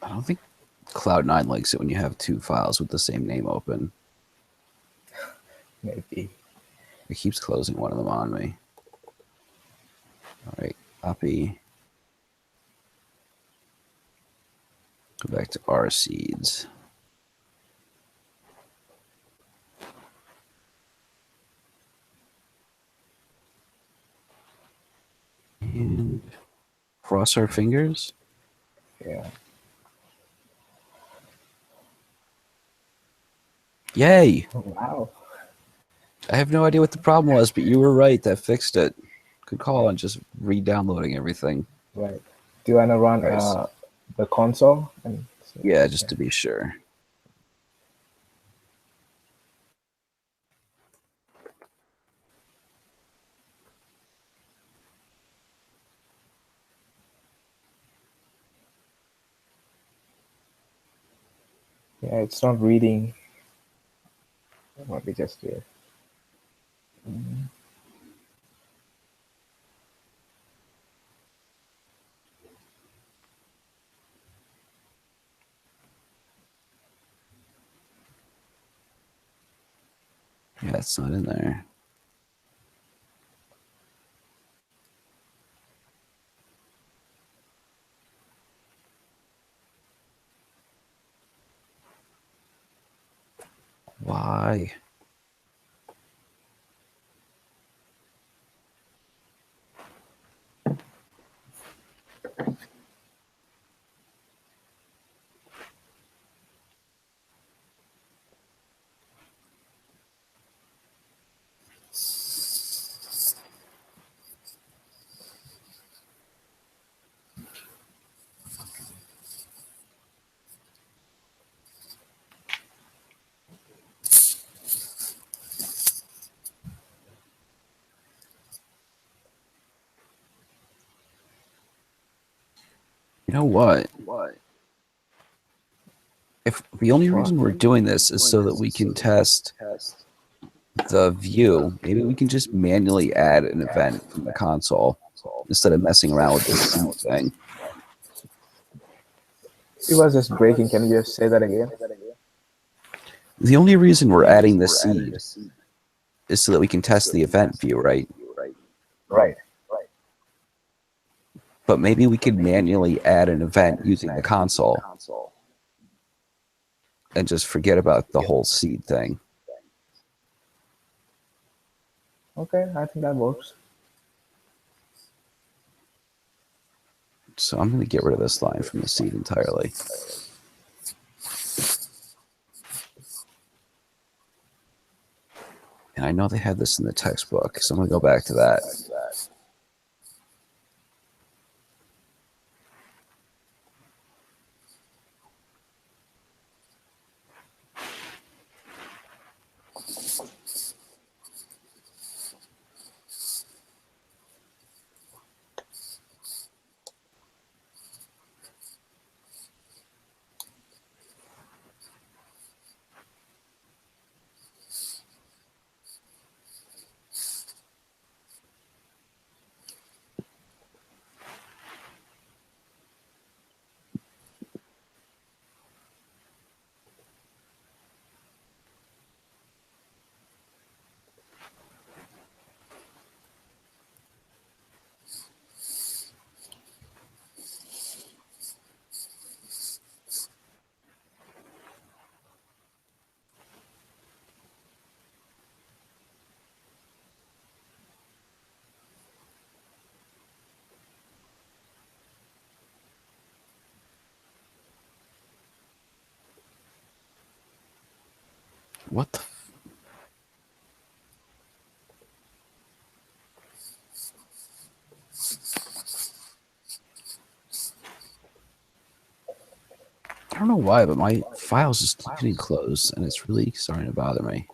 S1: I don't think Cloud9 likes it when you have two files with the same name open.
S2: Maybe.
S1: It keeps closing one of them on me. All right, copy. Go back to our seeds. And cross our fingers.
S2: Yeah.
S1: Yay!
S2: Oh, wow.
S1: I have no idea what the problem was, but you were right. That fixed it. Good call on just re-downloading everything.
S2: Right. Do you want to run
S1: Nice.
S2: the console? And
S1: Yeah, just to be sure.
S2: Yeah, it's not reading what we just did.
S1: Yeah, it's not in there. Why? You know what? If the only reason we're doing this is so that we can test the view, maybe we can just manually add an event from the console instead of messing around with this seed thing.
S2: It was just breaking. Can you just say that again?
S1: The only reason we're adding this seed is so that we can test the event view, right?
S2: Right.
S1: But maybe we could manually add an event using the console and just forget about the whole seed thing.
S2: Okay, I think that works.
S1: So I'm going to get rid of this line from the seed entirely. And I know they had this in the textbook, so I'm going to go back to that. What the? I don't know why, but my files just keep getting closed, and it's really starting to bother me.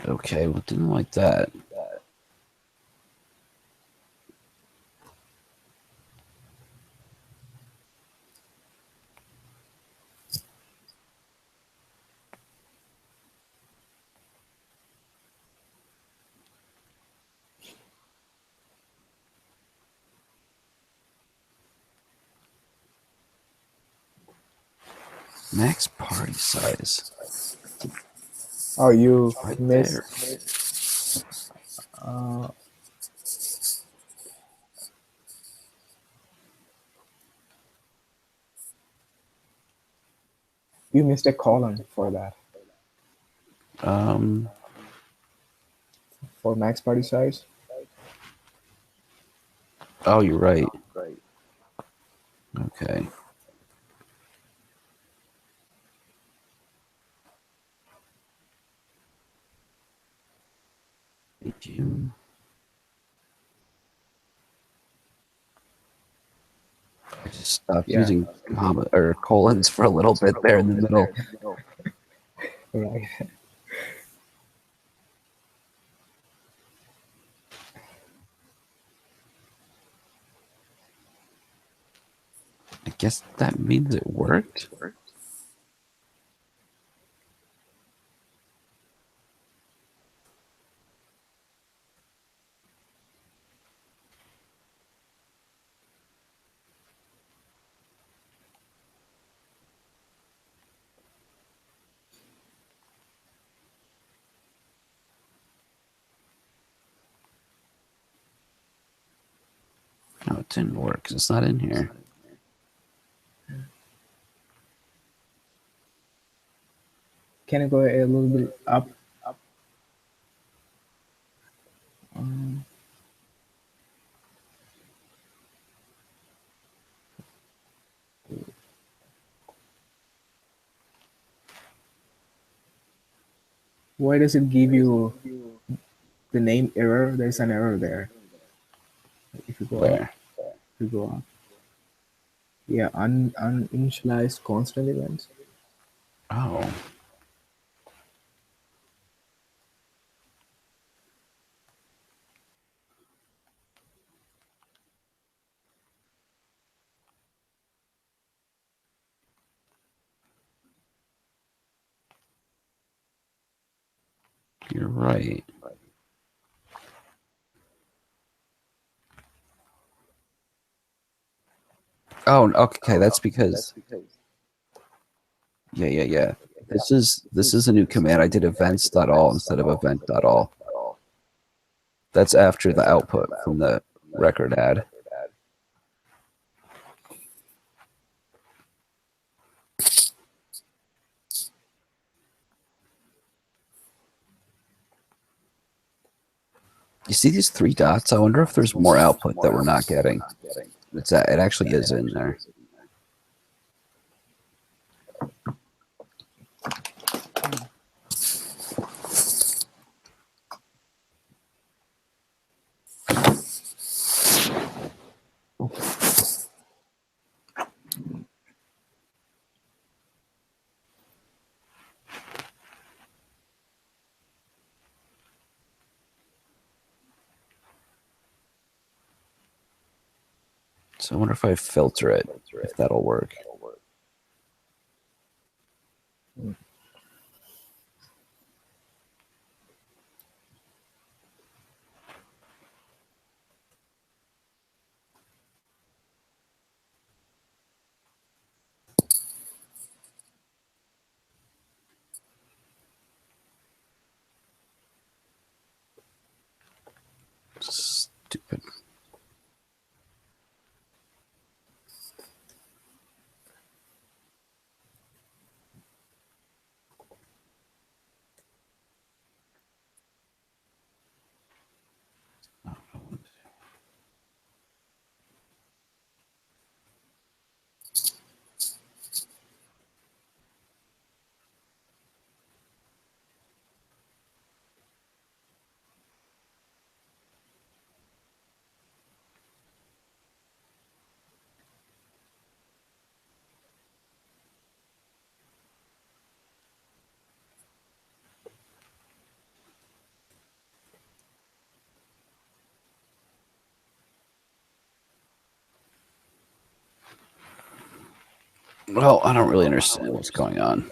S1: Okay, well, didn't like that. Max party size.
S2: Oh, you
S1: Right
S2: missed.
S1: there.
S2: Uh, you missed a column for that.
S1: Um,
S2: For max party size.
S1: oh, you're right. Okay. Thank you. I just stopped
S2: Yeah.
S1: using comma or colons for a little bit there in the middle.
S2: Right.
S1: I guess that means it worked. No, it didn't work because it's not in here.
S2: Can you go a little bit up? Um, why does it give you the name error? There's an error there. If you go up,
S1: Where?
S2: if you go up. Yeah, uninitialized constant events.
S1: Oh. You're right. Oh, okay. That's because. Yeah. This is a new command. I did events.all instead of event.all. That's after the output from the record add. You see these three dots? I wonder if there's more output that we're not getting. It actually is in there. So I wonder if I filter it, if that'll work. Stupid. Well, I don't really understand what's going on.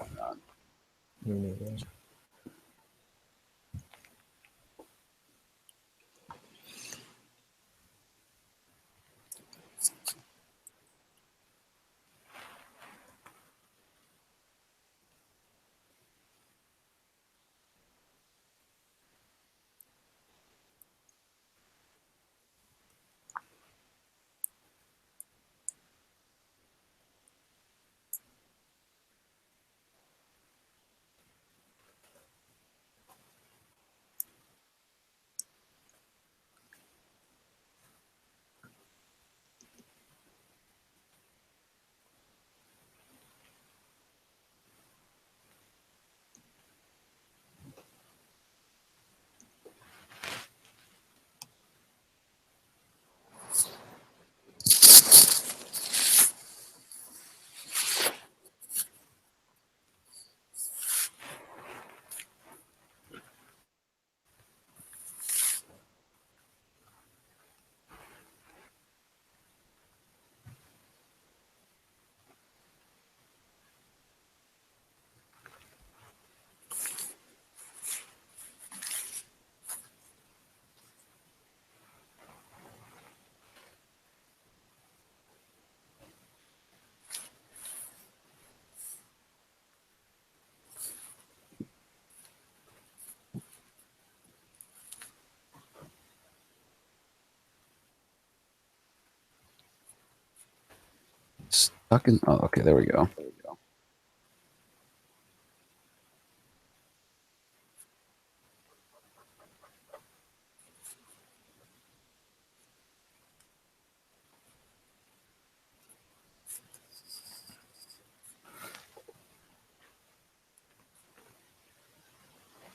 S1: Fucking. Oh, okay. There we go.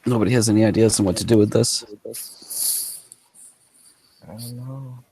S1: Nobody has any ideas on what to do with this.
S2: I don't know.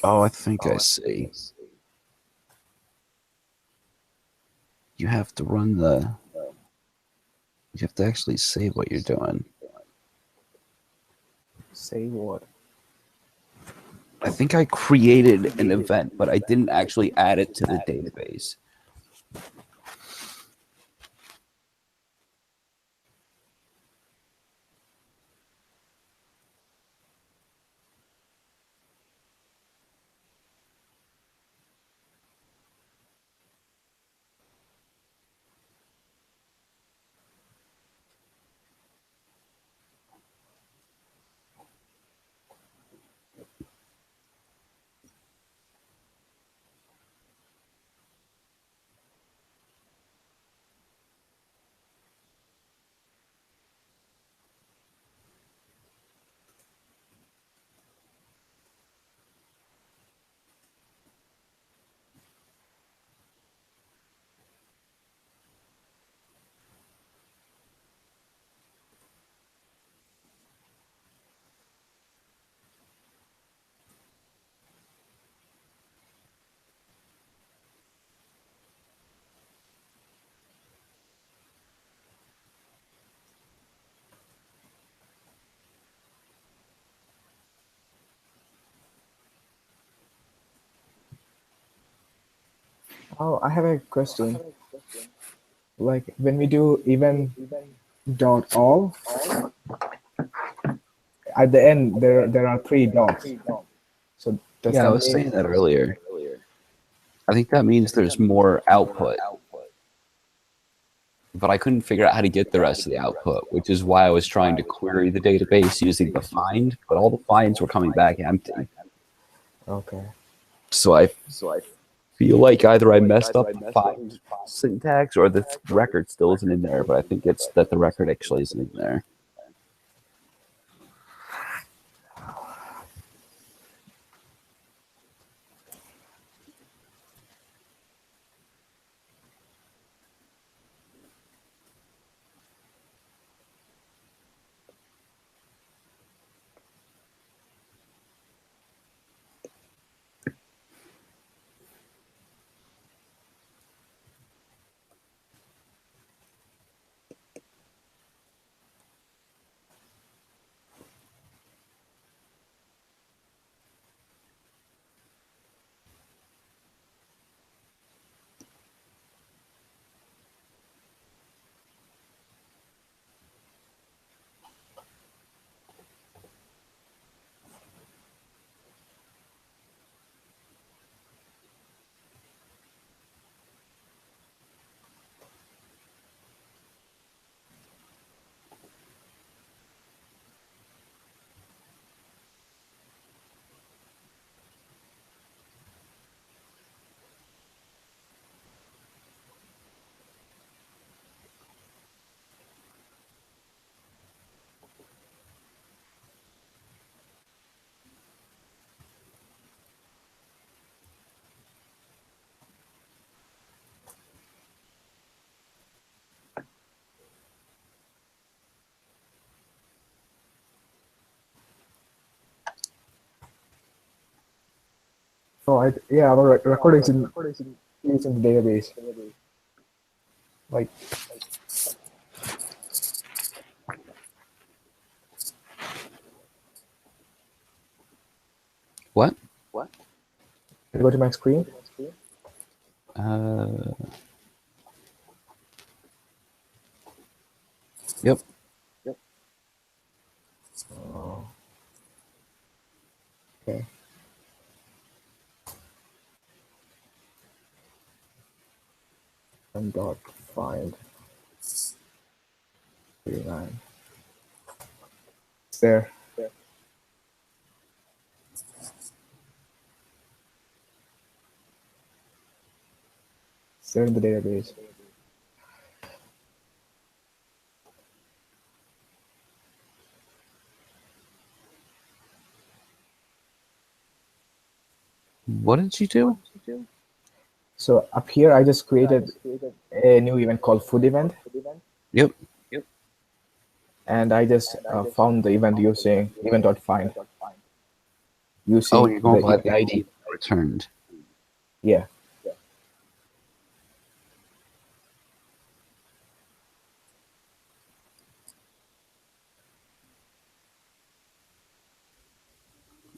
S1: Oh, I think I see. You have to run the. You have to actually save what you're doing.
S2: Say what?
S1: I think I created an event, but I didn't actually add it to the database.
S2: Oh, I have a question. Like when we do event dot all, at the end there are three dots. So does
S1: Yeah, I
S2: that
S1: was
S2: mean?
S1: saying that earlier. I think that means there's more output, but I couldn't figure out how to get the rest of the output, which is why I was trying to query the database using the find, but all the finds were coming back empty.
S2: Okay.
S1: So I feel like either I messed up the find syntax or the record still isn't in there, but I think it's that the record actually isn't in there.
S2: Yeah, our recordings is in the database. Like,
S1: What?
S2: you go to my screen.
S1: Yep.
S2: Okay. And dot find 39. It's there. It's there in the database.
S1: What did you do?
S2: So up here, I just created a new event called food event,
S1: Yep.
S2: and I just found the event using event.find using
S1: Oh, you're going by
S2: the ID.
S1: returned.
S2: Yeah.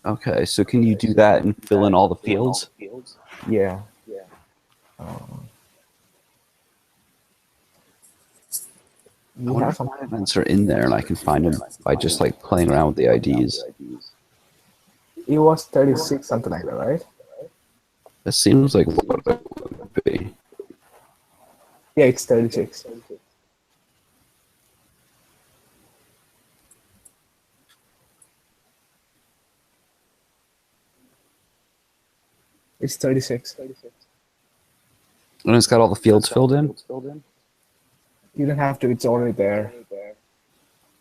S1: Okay, so can you do that and fill in all the fields?
S2: Yeah.
S1: I
S2: You
S1: wonder
S2: have
S1: if
S2: some.
S1: my events are in there and I can find them by just like playing around with the IDs.
S2: It was 36, something like that, right?
S1: That seems like what it would be.
S2: Yeah, it's 36. It's 36.
S1: And it's got all the fields filled in?
S2: You don't have to. It's already there.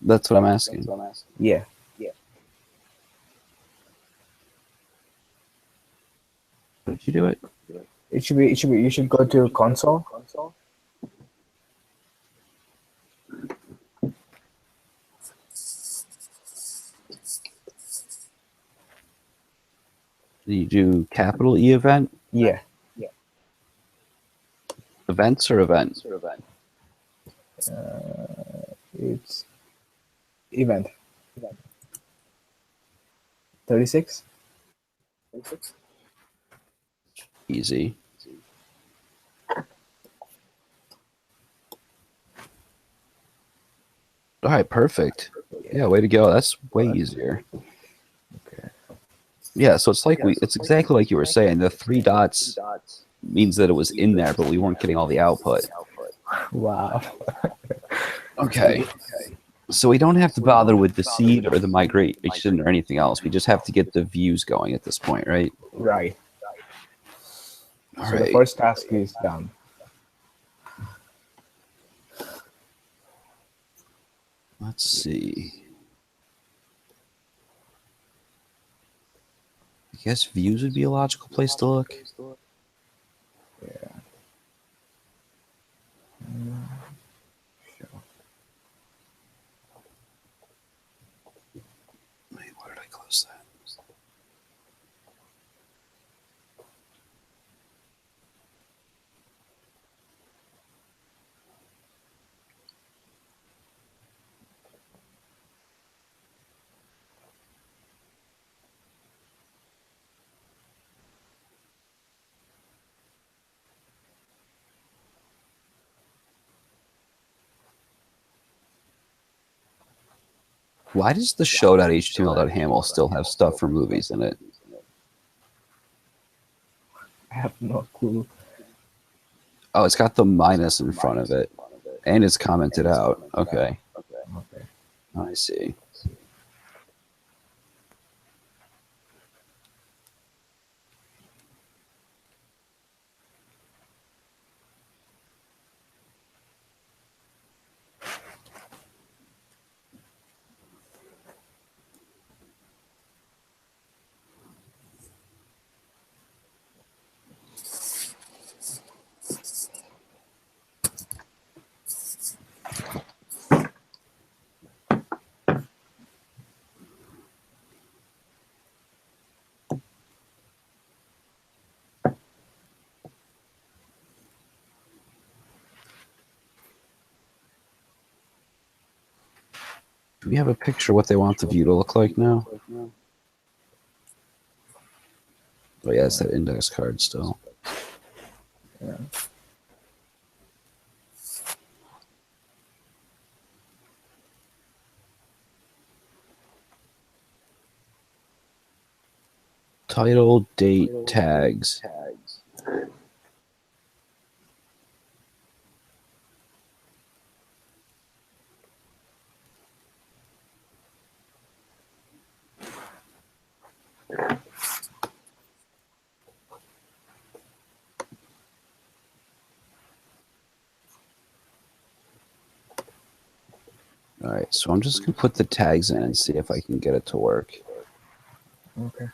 S1: That's what I'm asking.
S2: Yeah.
S1: How did you do it?
S2: It should be. It should be. You should go to console.
S1: You do capital E event?
S2: Yeah.
S1: Events or event?
S2: It's event. 36.
S1: Easy. All right, perfect. Yeah, way to go. That's way easier.
S2: Okay.
S1: Yeah, so it's like it's exactly like you were saying. The 3 dots means that it was in there, but we weren't getting all the output.
S2: Wow.
S1: Okay. So we don't have to bother with the seed or the migration or anything else. We just have to get the views going at this point, right?
S2: Right.
S1: All
S2: So
S1: right.
S2: the first task is done.
S1: Let's see. I guess views would be a logical place to look.
S2: Yeah.
S1: Wait, where did I close that? Why does the show.html.haml still have stuff for movies in it?
S2: I have no clue.
S1: Oh, it's got the minus in front of it. And it's commented out. Okay.
S2: Okay.
S1: I see. Do we have a picture of what they want the view to look like now? Oh yeah, it's that index card still.
S2: Yeah.
S1: Title, date, tags. All right, so I'm just gonna put the tags in and see if I can get it to work.
S2: Okay.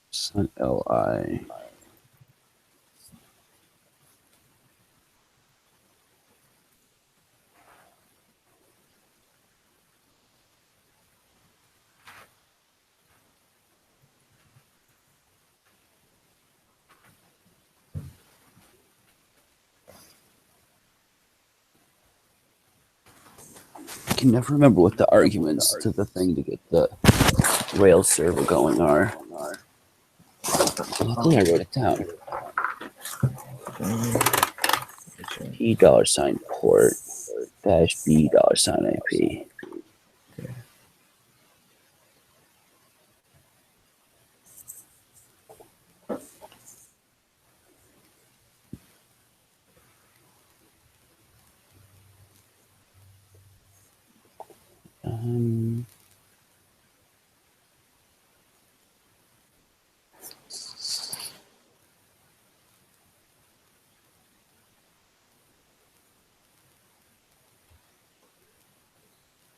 S1: Sun LI. I can never remember what the arguments to the thing to get the Rails server going are. Luckily, I wrote it down. P $ port dash B $ IP. Um,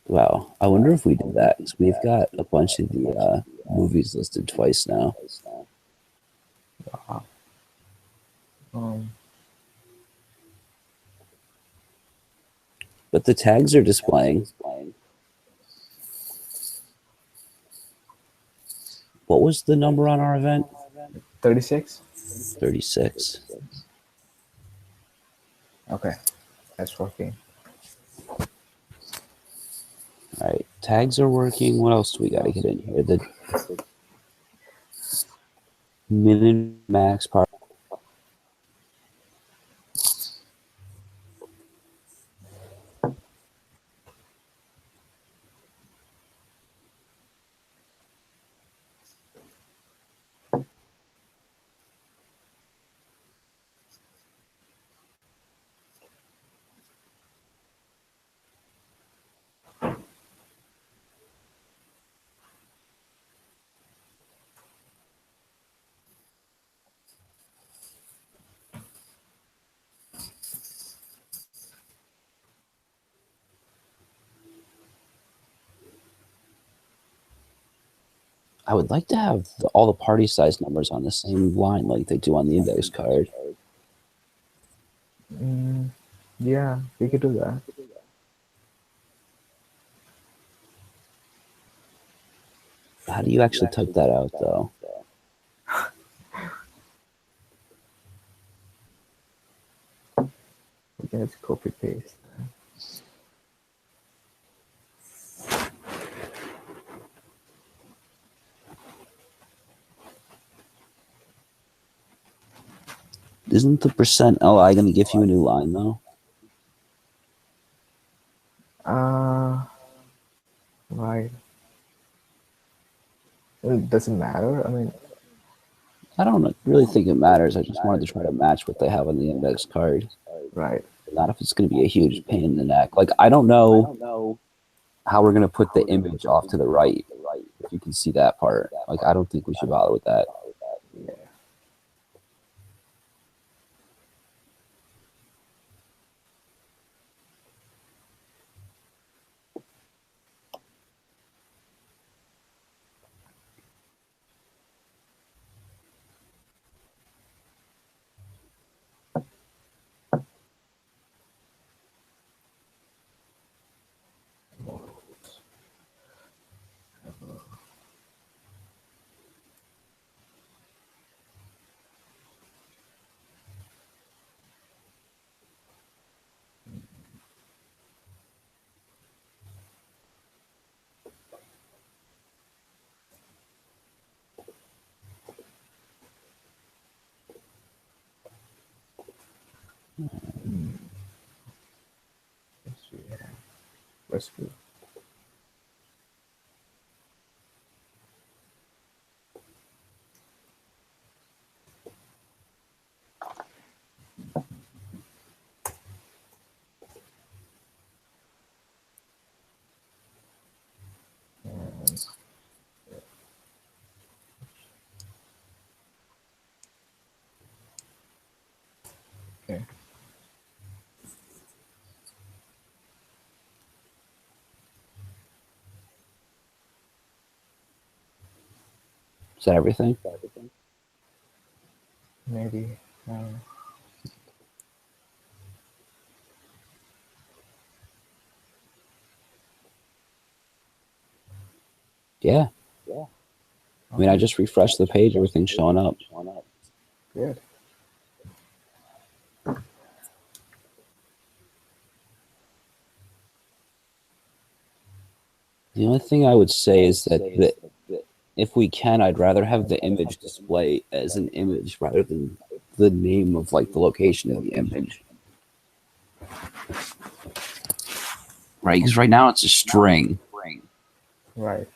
S1: wow, I wonder if we do that because we've got a bunch of the movies listed twice now.
S2: Wow. Um,
S1: But the tags are displaying. What was the number on our event?
S2: 36.
S1: 36.
S2: Okay, that's working.
S1: All right, tags are working. What else do we got to get in here? The min and max part. I would like to have all the party size numbers on the same line like they do on the index card.
S2: Yeah, we could do that.
S1: How do you actually type that out, though?
S2: We can just copy paste.
S1: Isn't the %LI going to give you a new line, though?
S2: Right. It doesn't matter. I mean,
S1: I don't really think it matters. I just wanted to try to match what they have on the index card.
S2: right.
S1: Not if it's going to be a huge pain in the neck. Like, I don't know how we're going to put the image off to the right, if you can see that part. Like, I don't think we should bother with that.
S2: Yeah. Let's see. Let's do. And, okay.
S1: Is that everything?
S2: Maybe.
S1: Yeah. I mean, I just refreshed the page. Everything's showing up.
S2: Good.
S1: The only thing I would say is that if we can, I'd rather have the image display as an image rather than the name of like the location of the image. Right, because right now it's a string.
S2: Right.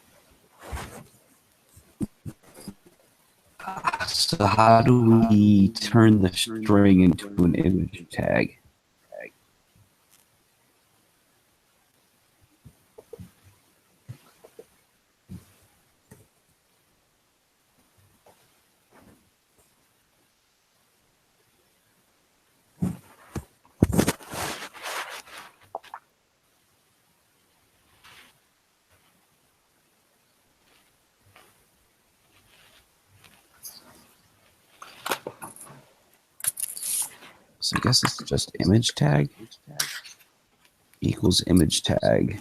S1: So how do we turn the string into an image tag? So I guess it's just image tag equals image tag.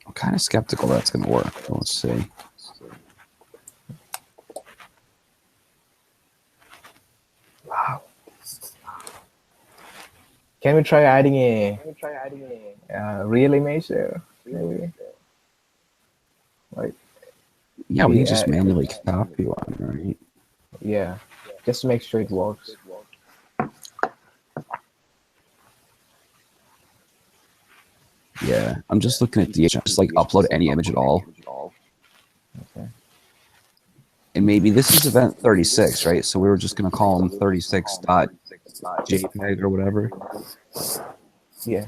S1: I'm kind of skeptical that's going to work. But let's see.
S2: Wow. Can we try adding a real image there? Maybe. Like,
S1: Yeah, we
S2: we
S1: can just manually copy one, right?
S2: yeah, just to make sure it works.
S1: Yeah, I'm just looking at the just like upload any image at all.
S2: Okay.
S1: And maybe this is event 36, right? So we were just going to call them 36.jpg or whatever.
S2: Yeah.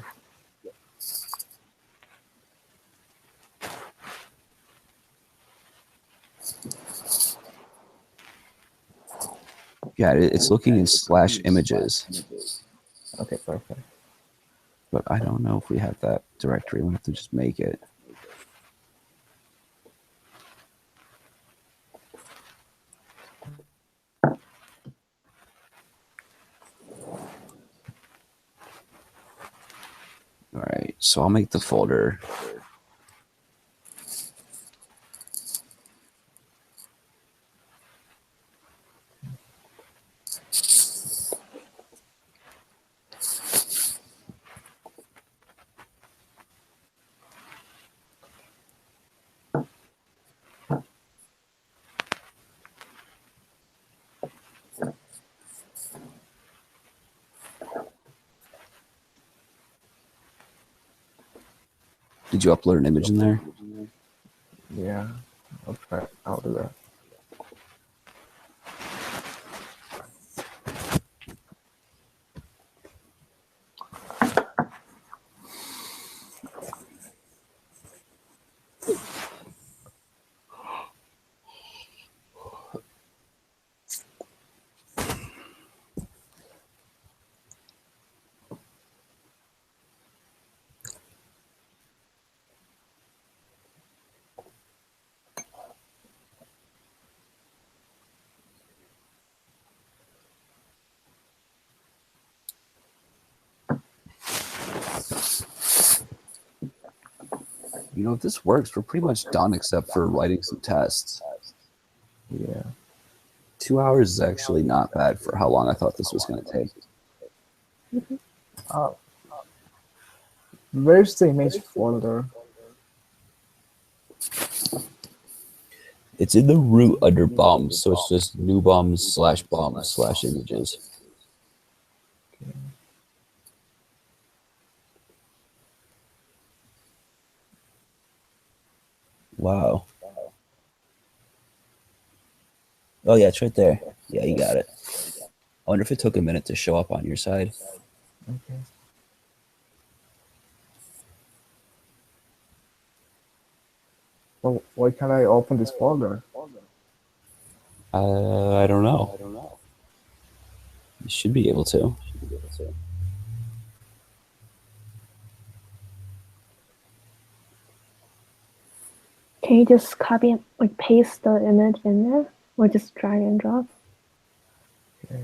S1: Yeah, it's looking in slash images,
S2: Okay. Perfect.
S1: but I don't know if we have that directory. We'll have to just make it. All right, so I'll make the folder. Did you upload an image in there?
S2: Yeah. I'll try. I'll do that.
S1: You know, if this works, we're pretty much done except for writing some tests.
S2: Yeah.
S1: 2 hours is actually not bad for how long I thought this was going to take.
S2: Uh, where's the image folder?
S1: It's in the root under bombs, so it's just new bombs/bombs/images. Wow. Oh yeah, it's right there. Yeah, you got it. I wonder if it took a minute to show up on your side.
S2: Okay. Well, why can't I open this folder?
S1: I don't know. You should be able to.
S3: Can you just copy and like paste the image in there, or just drag and drop?
S2: Okay.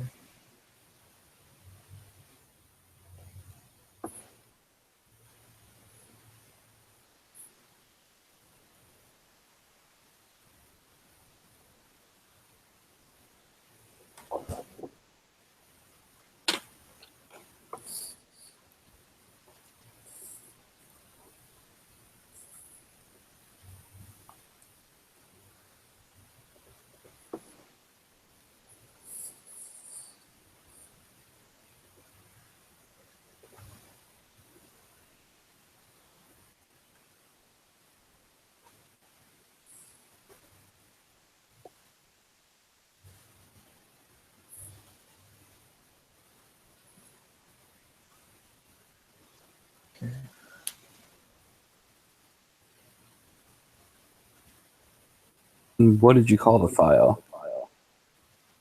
S1: What did you call the file?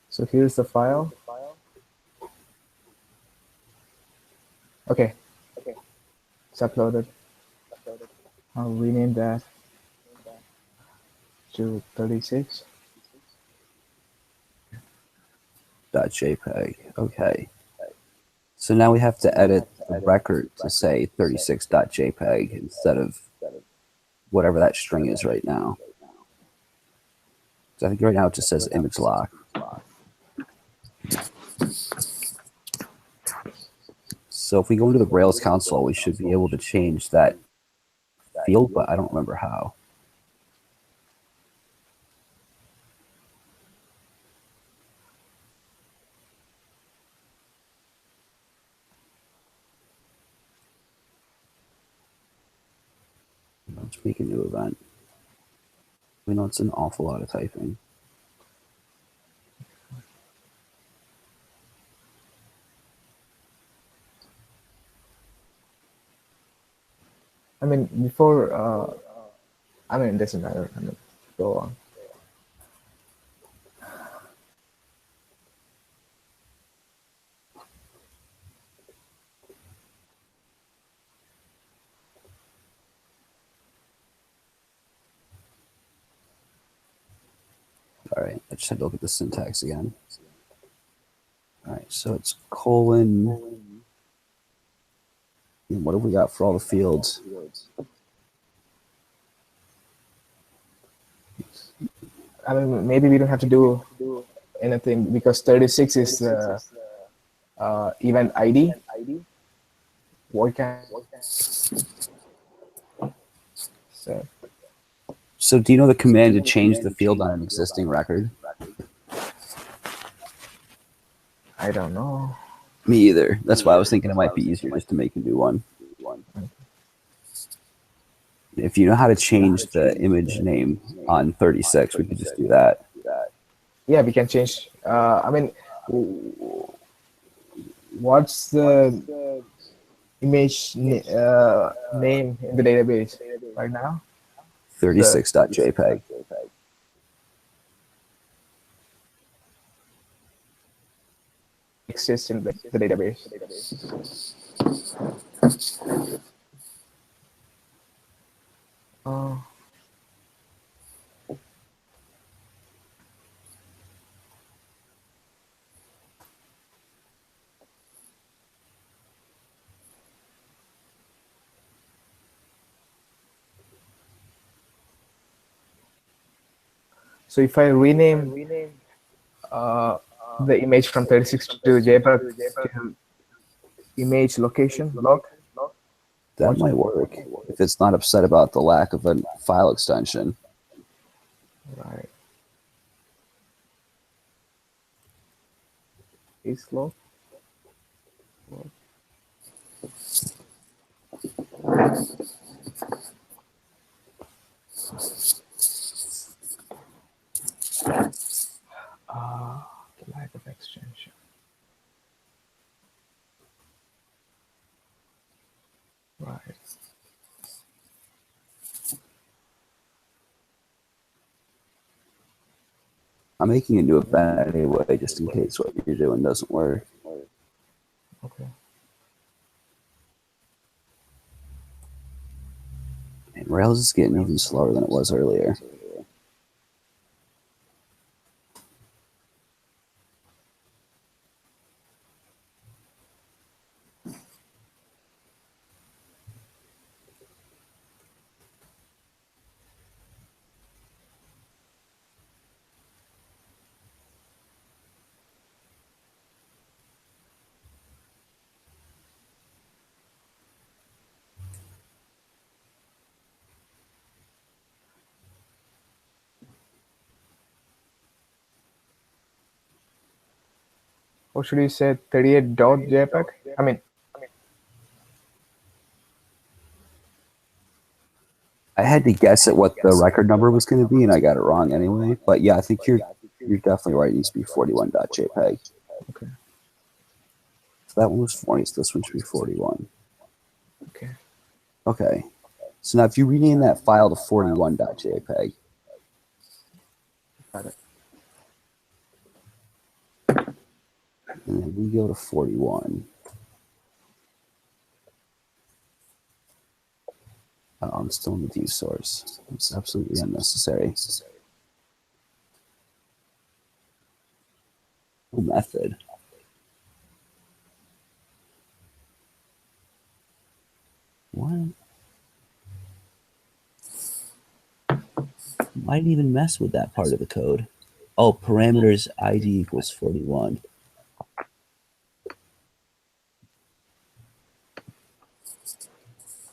S2: So here's the file. Okay. It's uploaded. I'll rename that to 36.
S1: .jpeg. Okay. So now we have to edit the record to say 36.jpg instead of whatever that string is right now. So I think right now it just says image lock. So if we go into the Rails console, we should be able to change that field, but I don't remember how. Let's make a new event. We know it's an awful lot of typing.
S2: I mean, before, I mean, it doesn't matter. I mean, go on.
S1: All right, I just had to look at the syntax again. All right, so it's colon. And what have we got for all the fields?
S2: I mean, maybe we don't have to do anything because 36 is the event ID. Why can't? So
S1: So do you know the command to change the field on an existing record?
S2: I don't know.
S1: Me either. That's why I was thinking it might be easier just to make a new one. If you know how to change the image name on 36, we could just do that.
S2: Yeah, we can change. I mean, what's the image name in the database right now?
S1: 36.jpg.
S2: Exists in the database. Oh. So if I rename the image from 36 to JPEG to image location log,
S1: That might work if it's not upset about the lack of a file extension.
S2: right? Is log. The lack of extension. Right.
S1: I'm making a new event anyway, just in case what you're doing doesn't work.
S2: Okay.
S1: And Rails is getting even slower than it was earlier.
S2: Or should you say 38.jpg? I mean,
S1: I had to guess at what the record number was going to be, and I got it wrong anyway. But yeah, I think you're definitely right. It needs to be 41.jpg.
S2: okay.
S1: So that one was 40, so this one should be 41.
S2: Okay.
S1: Okay. So now if you rename that file to 41.jpg,
S2: Got it.
S1: and then we go to 41. Oh, I'm still in the view source. It's absolutely unnecessary. No method. What? Might even mess with that part of the code. Oh, parameters ID equals 41.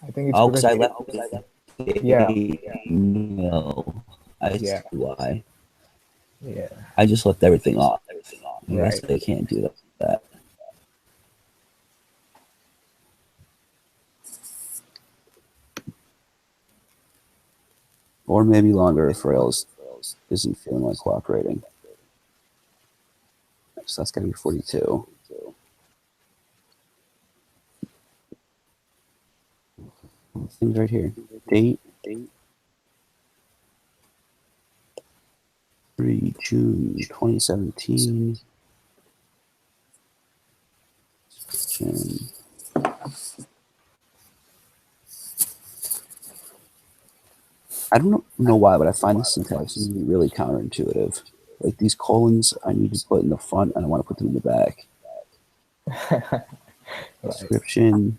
S2: I think it's
S1: Oh,
S2: because
S1: because I left.
S2: Yeah.
S1: No, I
S2: Yeah.
S1: see why.
S2: Yeah.
S1: I just left everything off. I guess
S2: Right.
S1: they can't do that. Or maybe longer if Rails isn't feeling like cooperating. So that's got to be 42. Things right here. Date. 3 June 2017. June. I don't know why, but I find this syntax to be really counterintuitive. Like these colons, I need to put in the front, and I want to put them in the back. Description.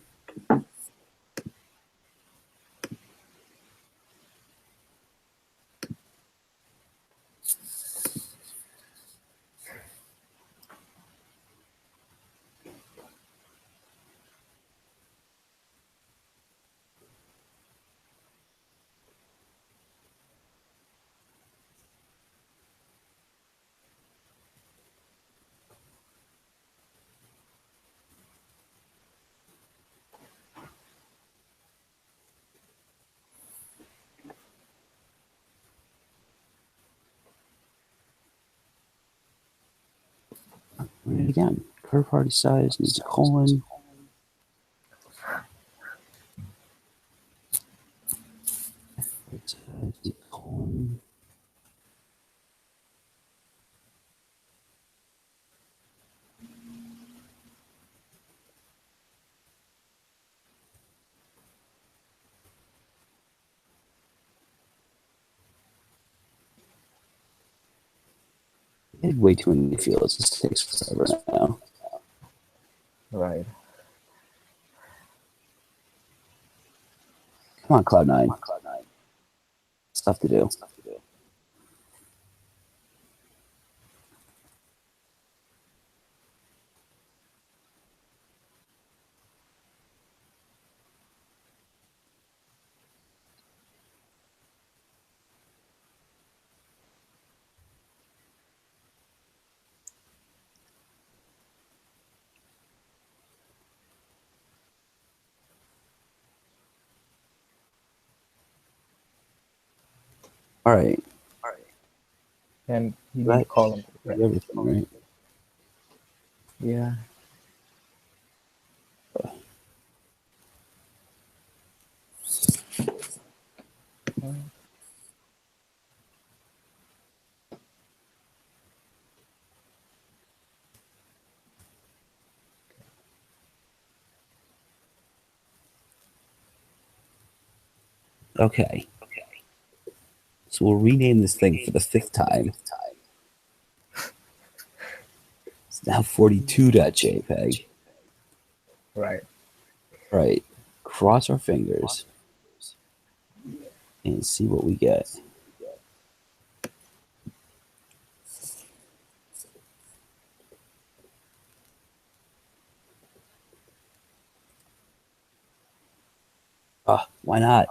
S1: Read it again. Curve party size needs a colon. Colon. I had way too many fields. This takes forever now.
S2: Right.
S1: Come on, Cloud9. Stuff to do. All right.
S2: And you need
S1: Right.
S2: to call them. Right.
S1: Everything, right?
S2: Yeah.
S1: Okay. So we'll rename this thing for the 5th time. It's now 42.jpg.
S2: Right.
S1: Right. Cross our fingers and see what we get. Why not?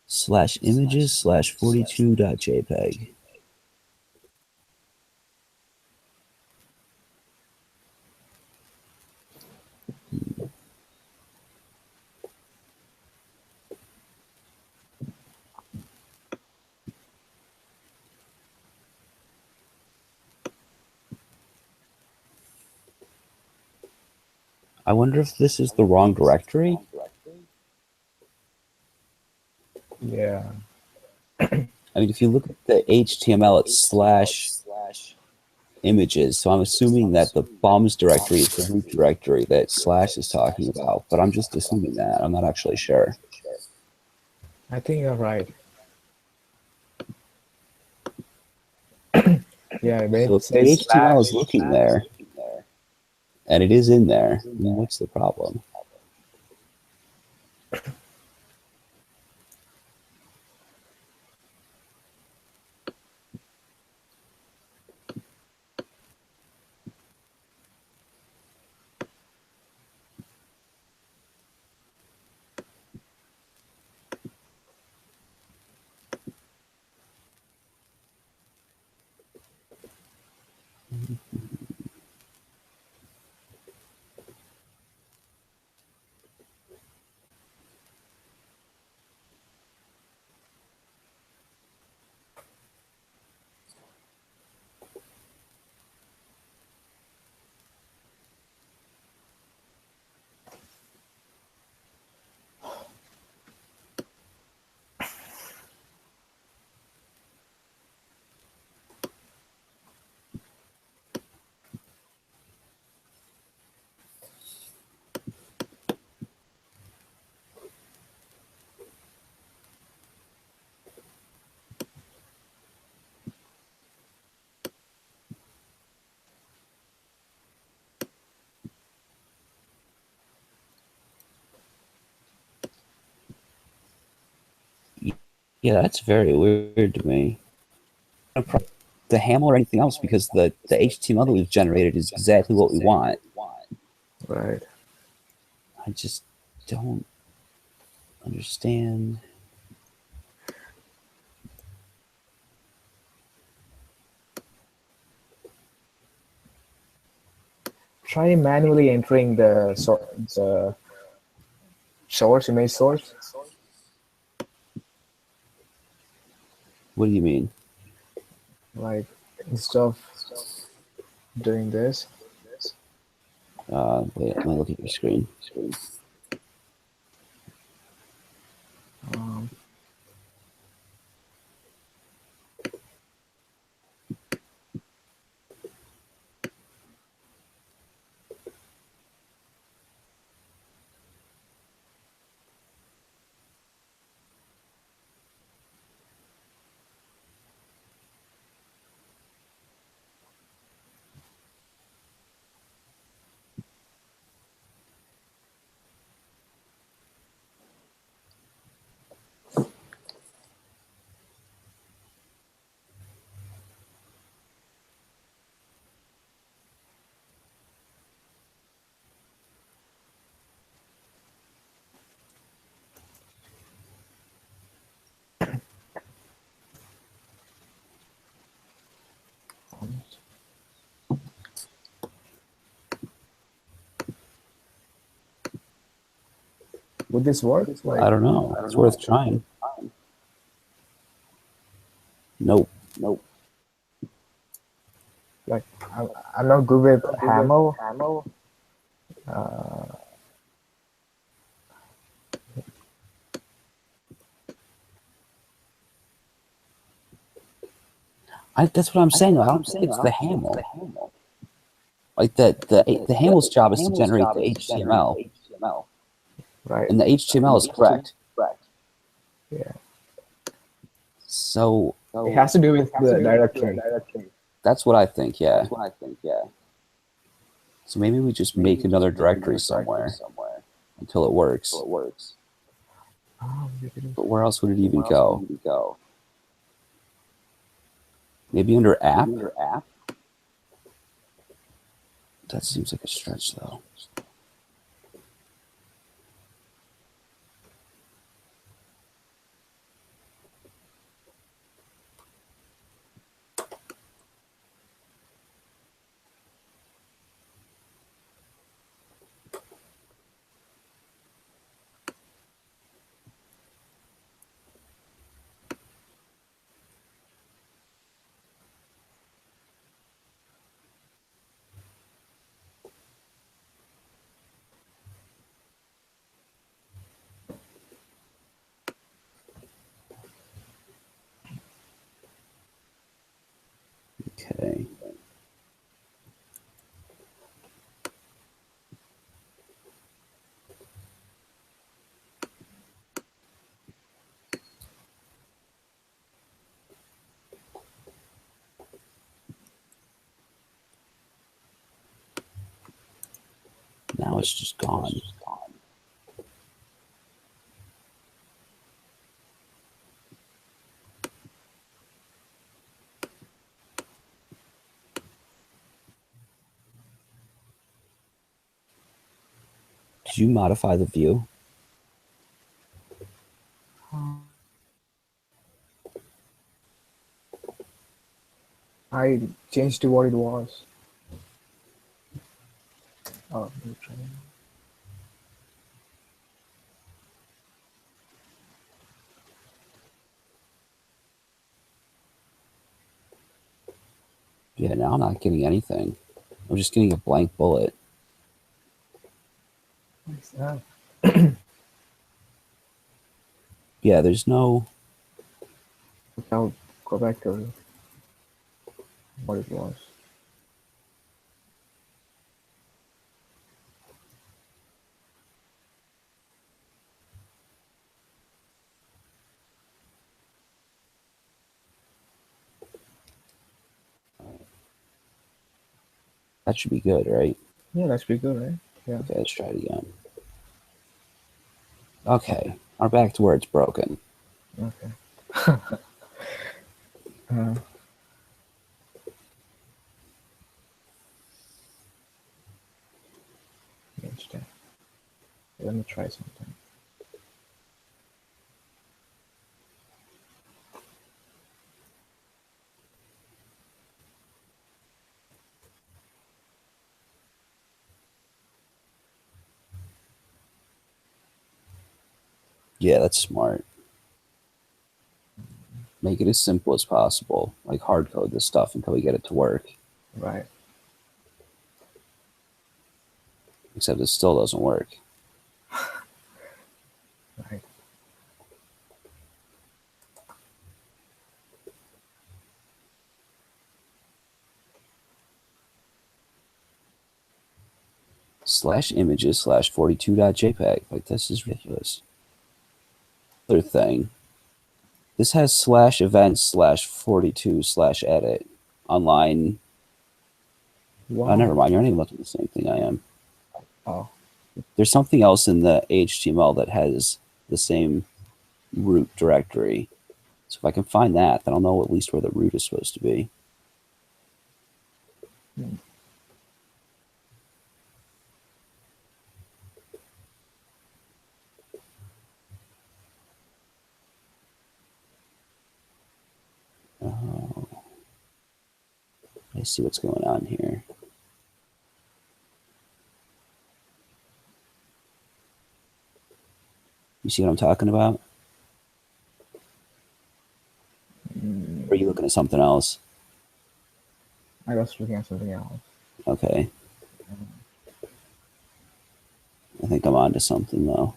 S1: /images/42.jpg. I wonder if this is the wrong directory.
S2: Yeah.
S1: I mean, if you look at the HTML, it's /images. So I'm assuming that the bombs directory is the root directory that / is talking about. But I'm just assuming that. I'm not actually sure.
S2: I think you're right. Yeah, when
S1: So
S2: it
S1: if the
S2: says
S1: HTML
S2: slash,
S1: is looking there, and it is in there, then what's the problem? Yeah, that's very weird to me. The HAML or anything else because the HTML that we've generated is exactly what we want.
S2: right.
S1: I just don't understand.
S2: Try manually entering the image source.
S1: What do you mean?
S2: Like instead of doing this.
S1: Wait, let me look at your screen.
S2: Um, Would this work?
S1: I don't know. It's worth trying. Nope.
S2: Like I'm not good with Haml. Uh,
S1: That's what I'm saying. I don't think it's the Haml. Like the Haml's job is to generate the HTML,
S2: right.
S1: and the HTML is correct.
S2: Yeah.
S1: So
S2: It has to do with the directory.
S1: that's what I think. Yeah. So maybe we just make another directory somewhere until it works. But where else would it even go? Maybe under app? That seems like a stretch, though. Okay. Now it's just gone. Did you modify the view?
S2: I changed to what it was. Oh, let me try.
S1: Yeah, now I'm not getting anything. I'm just getting a blank bullet.
S2: What's that?
S1: Yeah, there's no...
S2: I'll go back to what it was.
S1: That should be good, right?
S2: Yeah, that's pretty good, right? Yeah.
S1: Okay, let's try it again. Okay, we're back to where it's broken.
S2: Okay. uh, interesting. Let me try something.
S1: Yeah, that's smart. Make it as simple as possible. Like hard code this stuff until we get it to work.
S2: Right.
S1: Except it still doesn't work.
S2: Right.
S1: /images/42.jpg. Like, this is ridiculous. Other thing. This has /events/42/edit online.
S2: Wow.
S1: Oh, never mind. You're not even looking at the same thing I am.
S2: Oh.
S1: There's something else in the HTML that has the same root directory. So if I can find that, then I'll know at least where the root is supposed to be. Oh. Let's see what's going on here. You see what I'm talking about? Or are you looking at something else?
S2: I was looking at something else.
S1: Okay. I think I'm onto something though.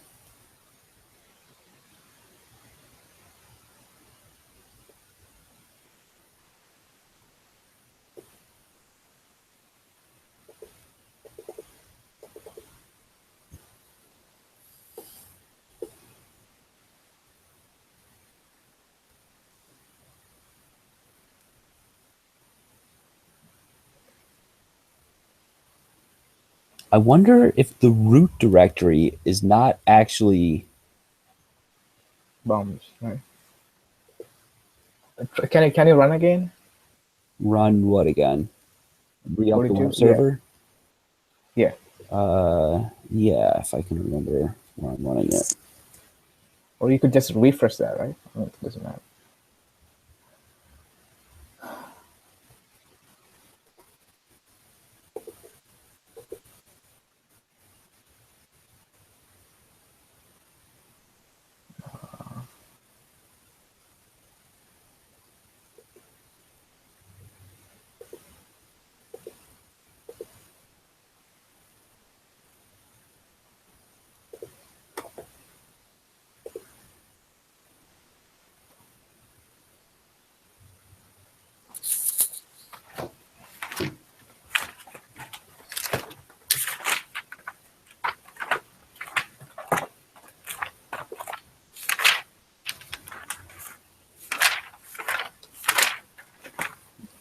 S1: I wonder if the root directory is not actually
S2: Bombs, right? Can you run again?
S1: run what again? Re-up the
S2: 42?
S1: web server?
S2: Yeah.
S1: Yeah, if I can remember where I'm running it.
S2: Or you could just refresh that, right? It doesn't matter.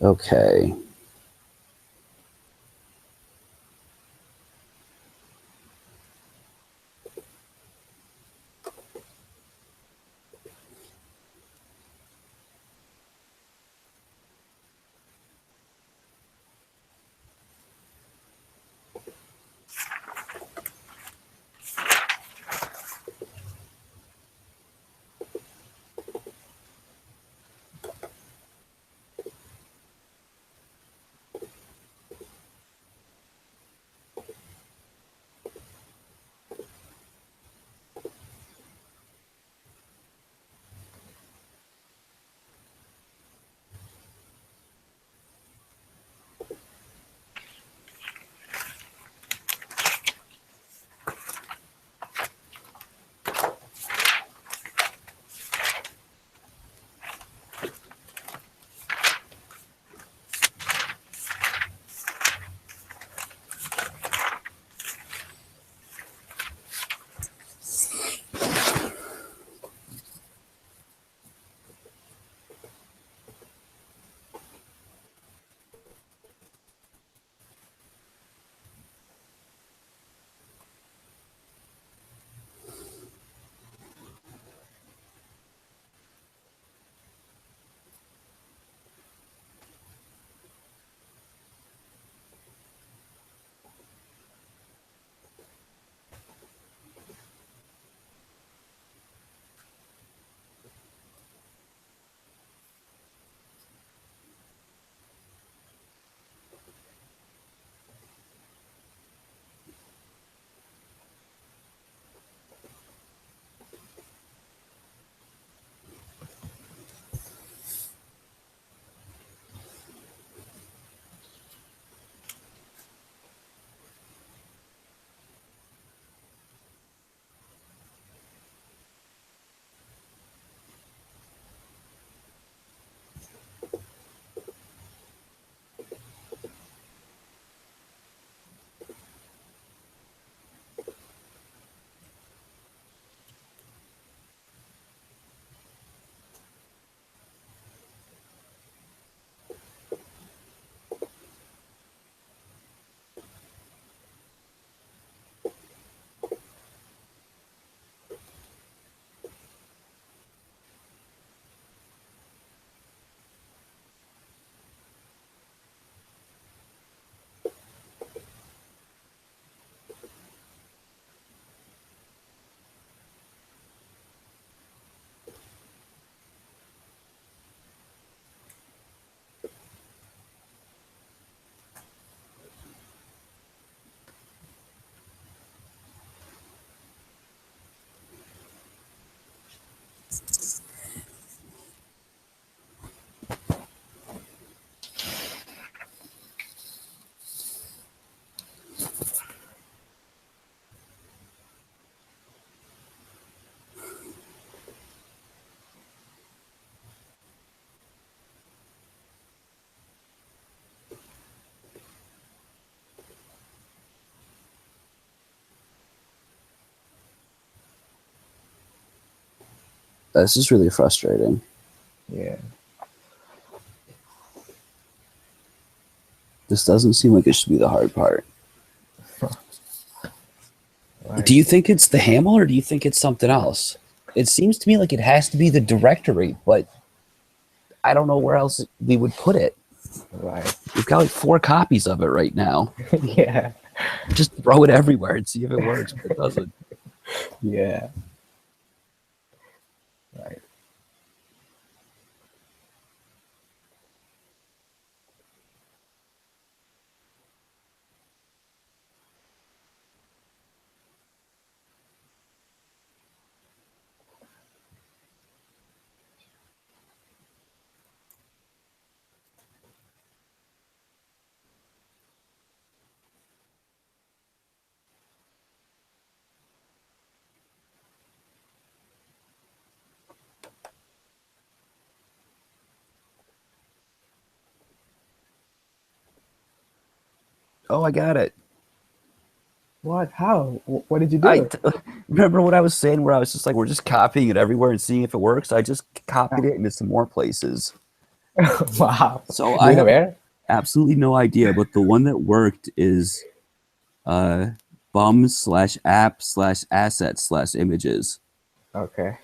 S1: Okay. This is really frustrating.
S2: Yeah.
S1: This doesn't seem like it should be the hard part.
S2: Right.
S1: Do you think it's the Haml or do you think it's something else? It seems to me like it has to be the directory, but I don't know where else we would put it.
S2: Right.
S1: We've got like 4 copies of it right now.
S2: Yeah.
S1: Just throw it everywhere and see if it works, but it doesn't.
S2: Yeah. Right.
S1: Oh, I got it.
S2: What? How? What did you do?
S1: Remember what I was saying where I was just like, we're just copying it everywhere and seeing if it works? I just copied it into some more places.
S2: Wow.
S1: So
S2: Do
S1: I
S2: you know
S1: have
S2: where?
S1: absolutely no idea, but the one that worked is bum/app/assets/images.
S2: Okay.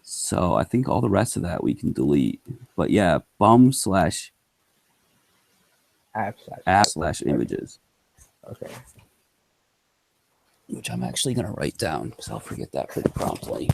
S1: So I think all the rest of that we can delete. But yeah, bum/app/images,
S2: Okay.
S1: which I'm actually going to write down because I'll forget that pretty promptly.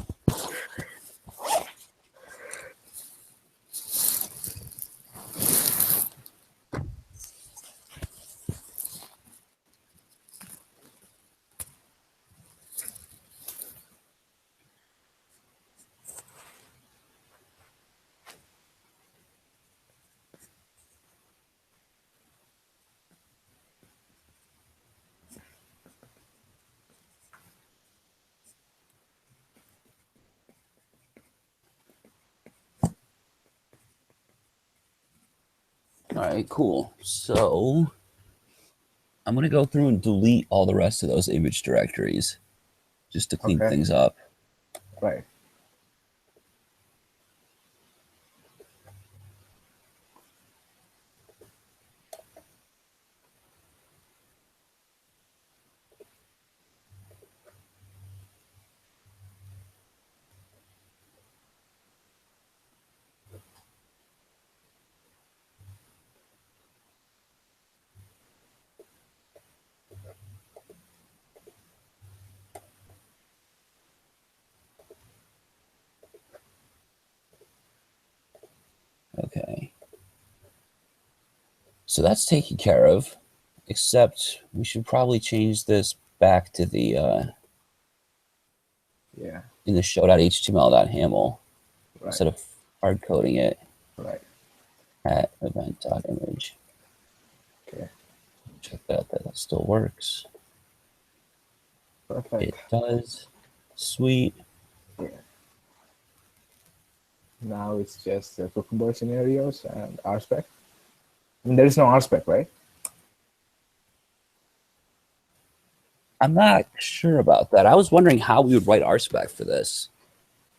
S1: All right, cool. So I'm going to go through and delete all the rest of those image directories just to clean
S2: Okay.
S1: things up.
S2: Right.
S1: Okay. So that's taken care of, except we should probably change this back to the
S2: Yeah.
S1: in the show.html.haml
S2: Right.
S1: instead of hard coding it
S2: Right.
S1: at event.image.
S2: Okay.
S1: Check that out. That still works.
S2: Perfect.
S1: It does. Sweet.
S2: Yeah. Now it's just the Cucumber scenarios and RSpec. I mean, there is no RSpec, right?
S1: I'm not sure about that. I was wondering how we would write RSpec for this.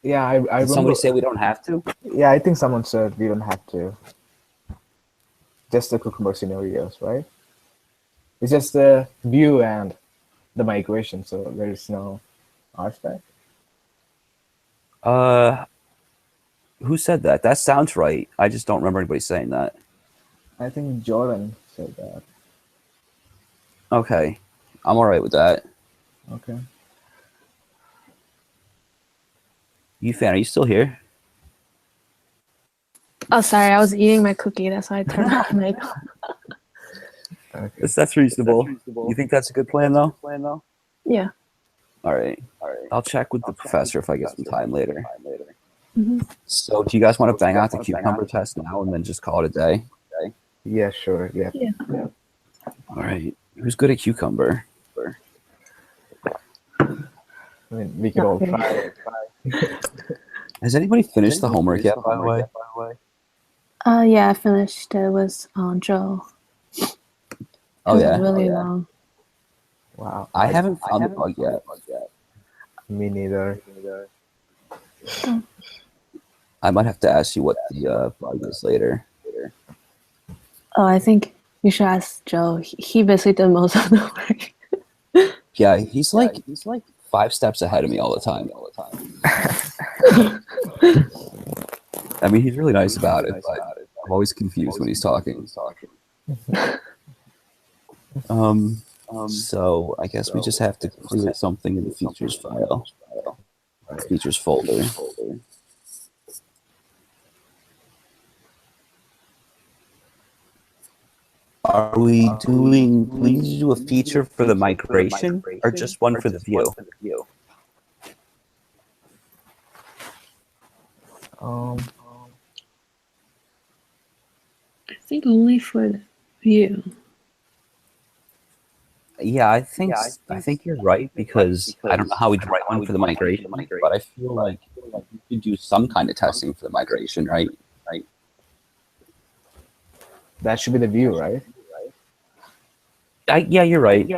S2: Yeah, I
S1: Did
S2: remember.
S1: somebody say we don't have to?
S2: Yeah, I think someone said we don't have to. Just the Cucumber scenarios, right? It's just the view and the migration, so there is no RSpec.
S1: Who said that? That sounds right. I just don't remember anybody saying that.
S2: I think Jordan said that.
S1: Okay. I'm all right with that.
S2: Okay.
S1: Yufan, are you still here?
S3: Oh, sorry, I was eating my cookie. That's why I turned off my.
S2: Okay.
S1: That's reasonable. You think that's a good plan, though?
S3: Yeah.
S1: All right. I'll check with the professor if I get some time later.
S3: Mhm.
S1: So, do you guys want to bang out the cucumber test now and then just call it a day?
S2: Yeah, sure. Yeah.
S3: Yeah.
S1: All right. Who's good at cucumber?
S2: I mean, we could
S3: Not
S2: all
S3: really.
S2: try.
S1: Has anybody finished the homework yet, by the way?
S3: Yeah, I finished. It was Joe.
S1: Oh,
S3: It was
S1: yeah.
S3: really long.
S2: Wow.
S1: I haven't found the bug yet.
S2: Me neither.
S1: I might have to ask you what the bug is later.
S3: Oh, I think you should ask Joe. He basically did most of the work.
S1: Yeah, he's like 5 steps ahead of me all the time. I mean, he's really nice about it, but I'm always confused when he's talking. So I guess we just have to create something in the features file, features folder. Are we doing? We need to do a feature for the migration, or just one for the view?
S2: Um,
S3: I think only for the view.
S1: Yeah, I think you're right, because I don't know how we'd write one for the migration, but I feel like we could do some kind of testing for the migration, right?
S2: that should be the view, right?
S1: Yeah, you're right.
S2: Yeah.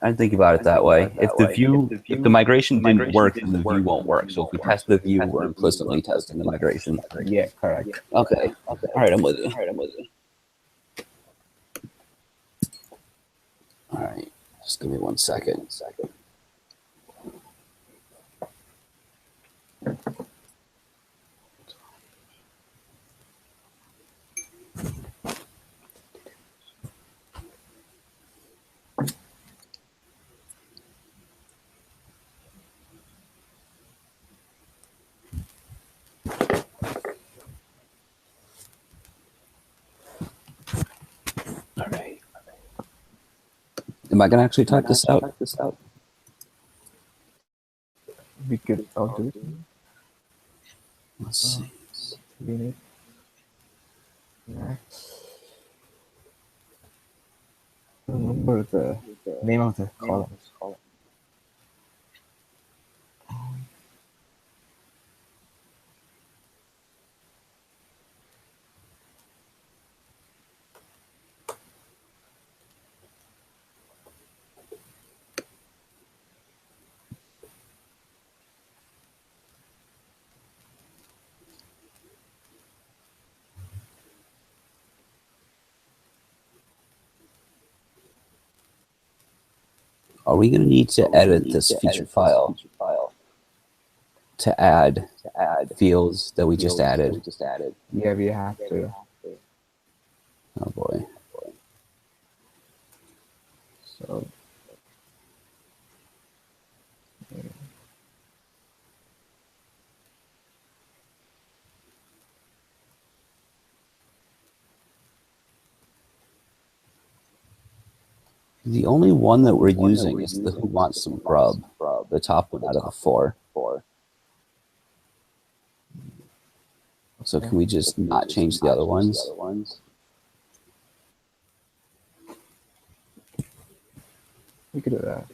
S1: I didn't think about it that way. If the migration didn't work, then the view won't work. So if we test the view, we're implicitly testing the migration.
S2: Yeah, correct.
S1: Okay. All right, I'm with you. All right, just give me 1 second. All right. Am I gonna actually type this out?
S2: We could. I'll do it.
S1: Let's see.
S2: We need. Yeah. Remember the name of the columns.
S1: Are we gonna need to edit this feature file to add fields that we just added?
S2: Yeah, we have to.
S1: Oh boy.
S2: So
S1: The only one that we're using is the Who Wants Some Grub, the top one out of the 4. So can we just not change the other ones?
S2: we could do that.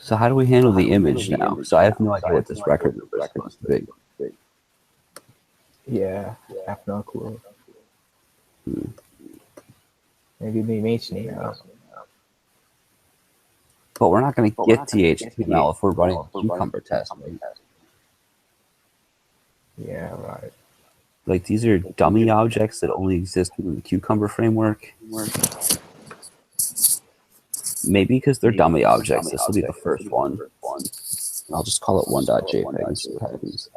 S1: So how do we handle the image now? So I have no idea what this record number is supposed to be.
S2: Yeah, I have no clue.
S1: Hmm.
S2: Maybe the image name.
S1: But we're not going to get the HTML if we're running a cucumber test. Right?
S2: Yeah, right.
S1: Like these are dummy objects that only exist within the cucumber framework. Maybe because they're dummy objects, this will be the first one. I'll just call it 1.jpg and see what happens.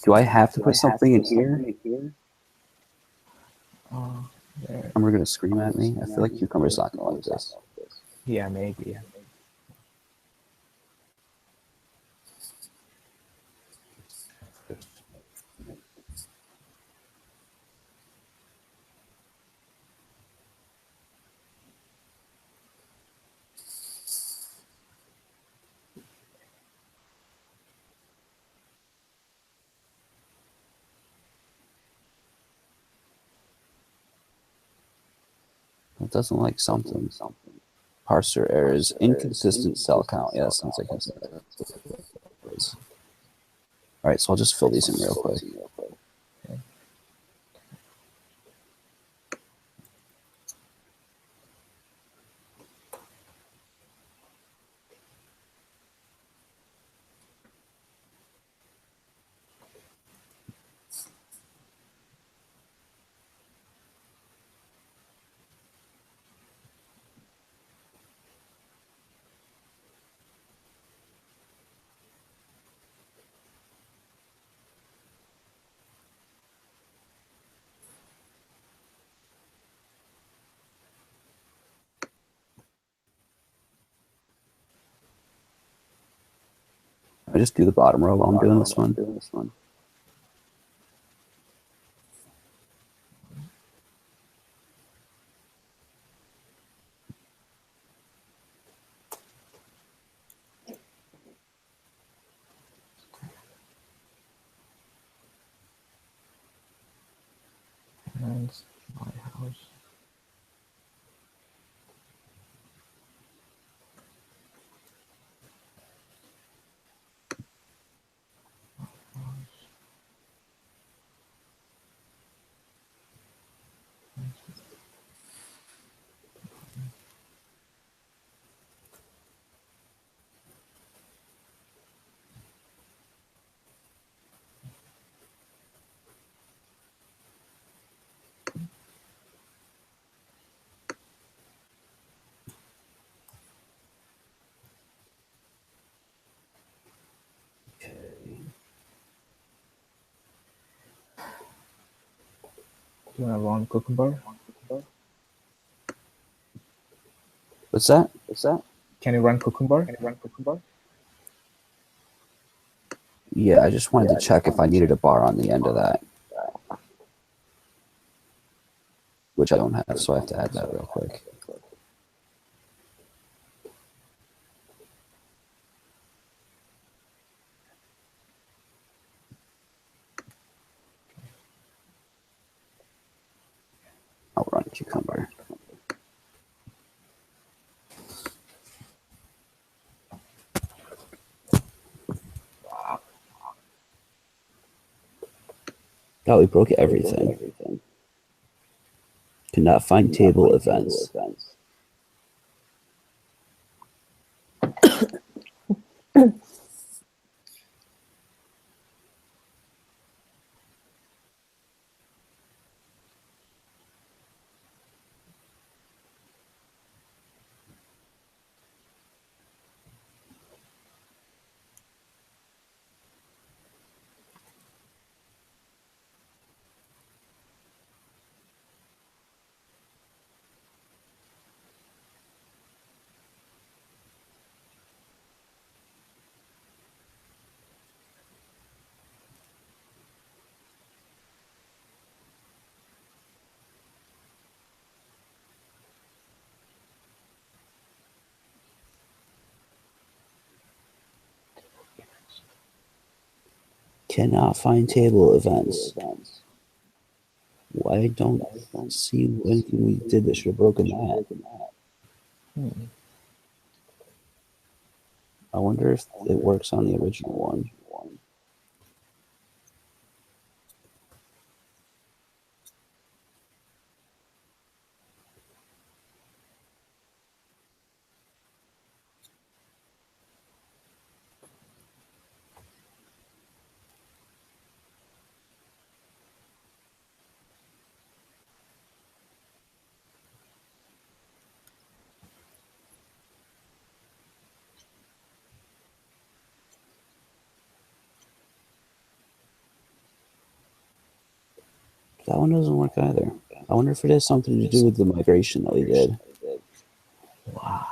S1: Do I have to put something in here?
S2: There.
S1: Cucumber going to scream at me? I feel like Cucumber's not going to like this.
S2: Yeah, maybe.
S1: It doesn't like something. Parser errors, inconsistent cell count. Yeah, that sounds like it's. All right, so I'll just fill these in real quick. I just do the bottom row while I'm doing this one.
S2: And my house. Do you want to run Cucumber?
S1: What's that?
S2: Can you run Cucumber?
S1: Yeah, I just wanted to check if I needed a bar on the end of that. Which I don't have, so I have to add that real quick. I'll run Cucumber. God, we broke everything. Cannot find table events. cannot find table events. Why don't see anything we did that should have broken that?
S2: Hmm.
S1: I wonder if it works on the original one. That one doesn't work either. I wonder if it has something to do with the migration that we did.
S2: Wow.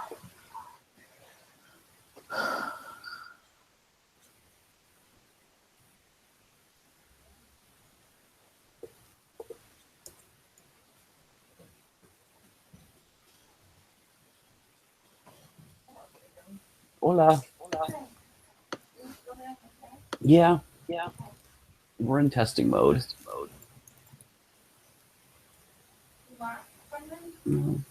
S1: Hola. Yeah. We're in testing mode. Mhm.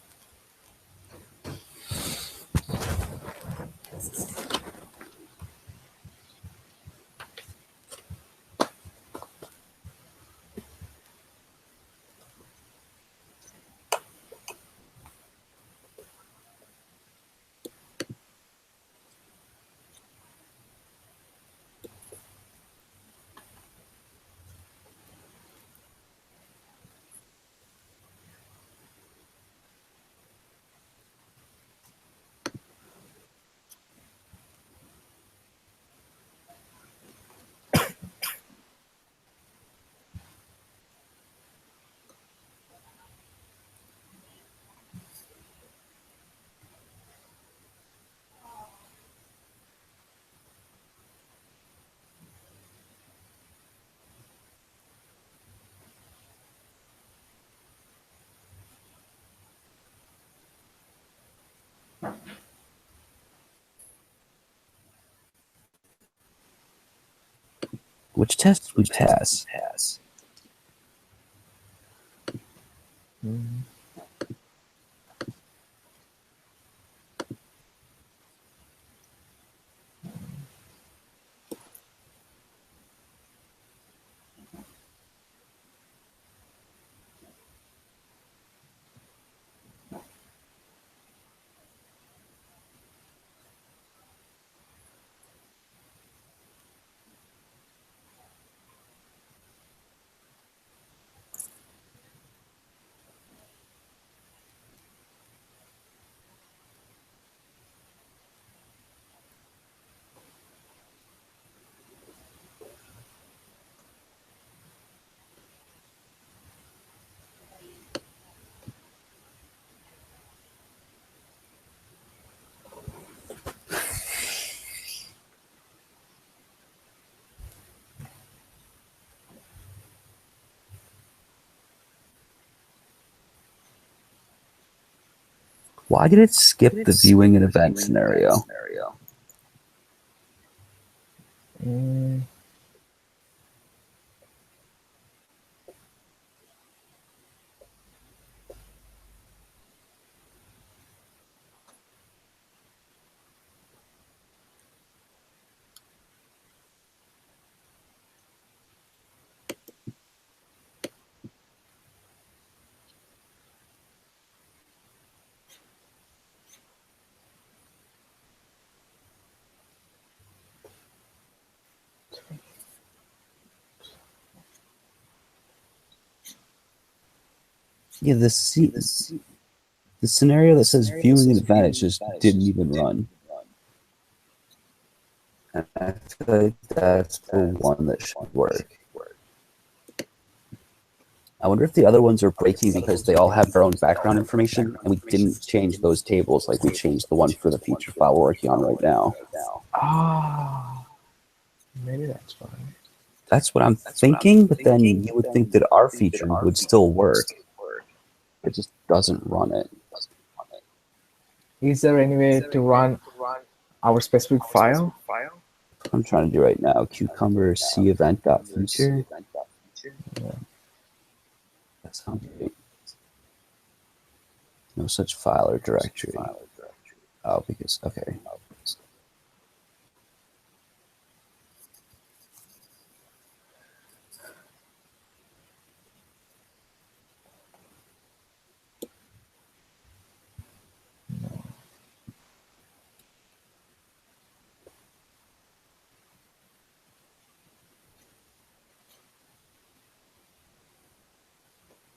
S1: Which test did we pass?
S2: Hmm.
S1: Why did it skip the viewing an event scenario?
S2: Mm.
S1: Yeah, the scenario that says viewing an event, it just didn't even run. And I feel like that's the one that should work. I wonder if the other ones are breaking because they all have their own background information, and we didn't change those tables like we changed the one for the feature file we're working on right now.
S2: Ah, maybe that's why.
S1: That's what I'm thinking, but then you would think that our feature would still work. It just doesn't run it.
S2: Is there any way to run our specific file?
S1: what I'm trying to do right now. Cucumber C event.feature. That sounds great. No such file or directory. Oh, because, okay.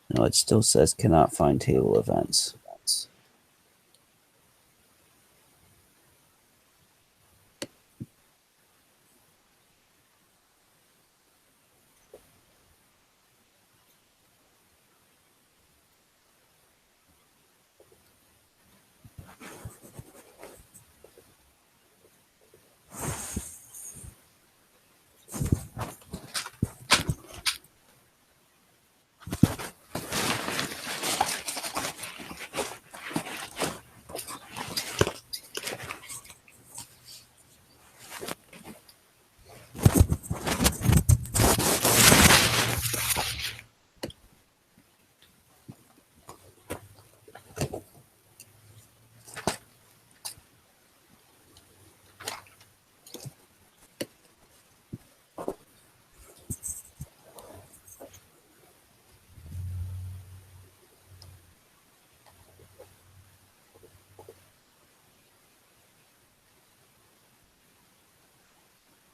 S1: No, it still says cannot find table events.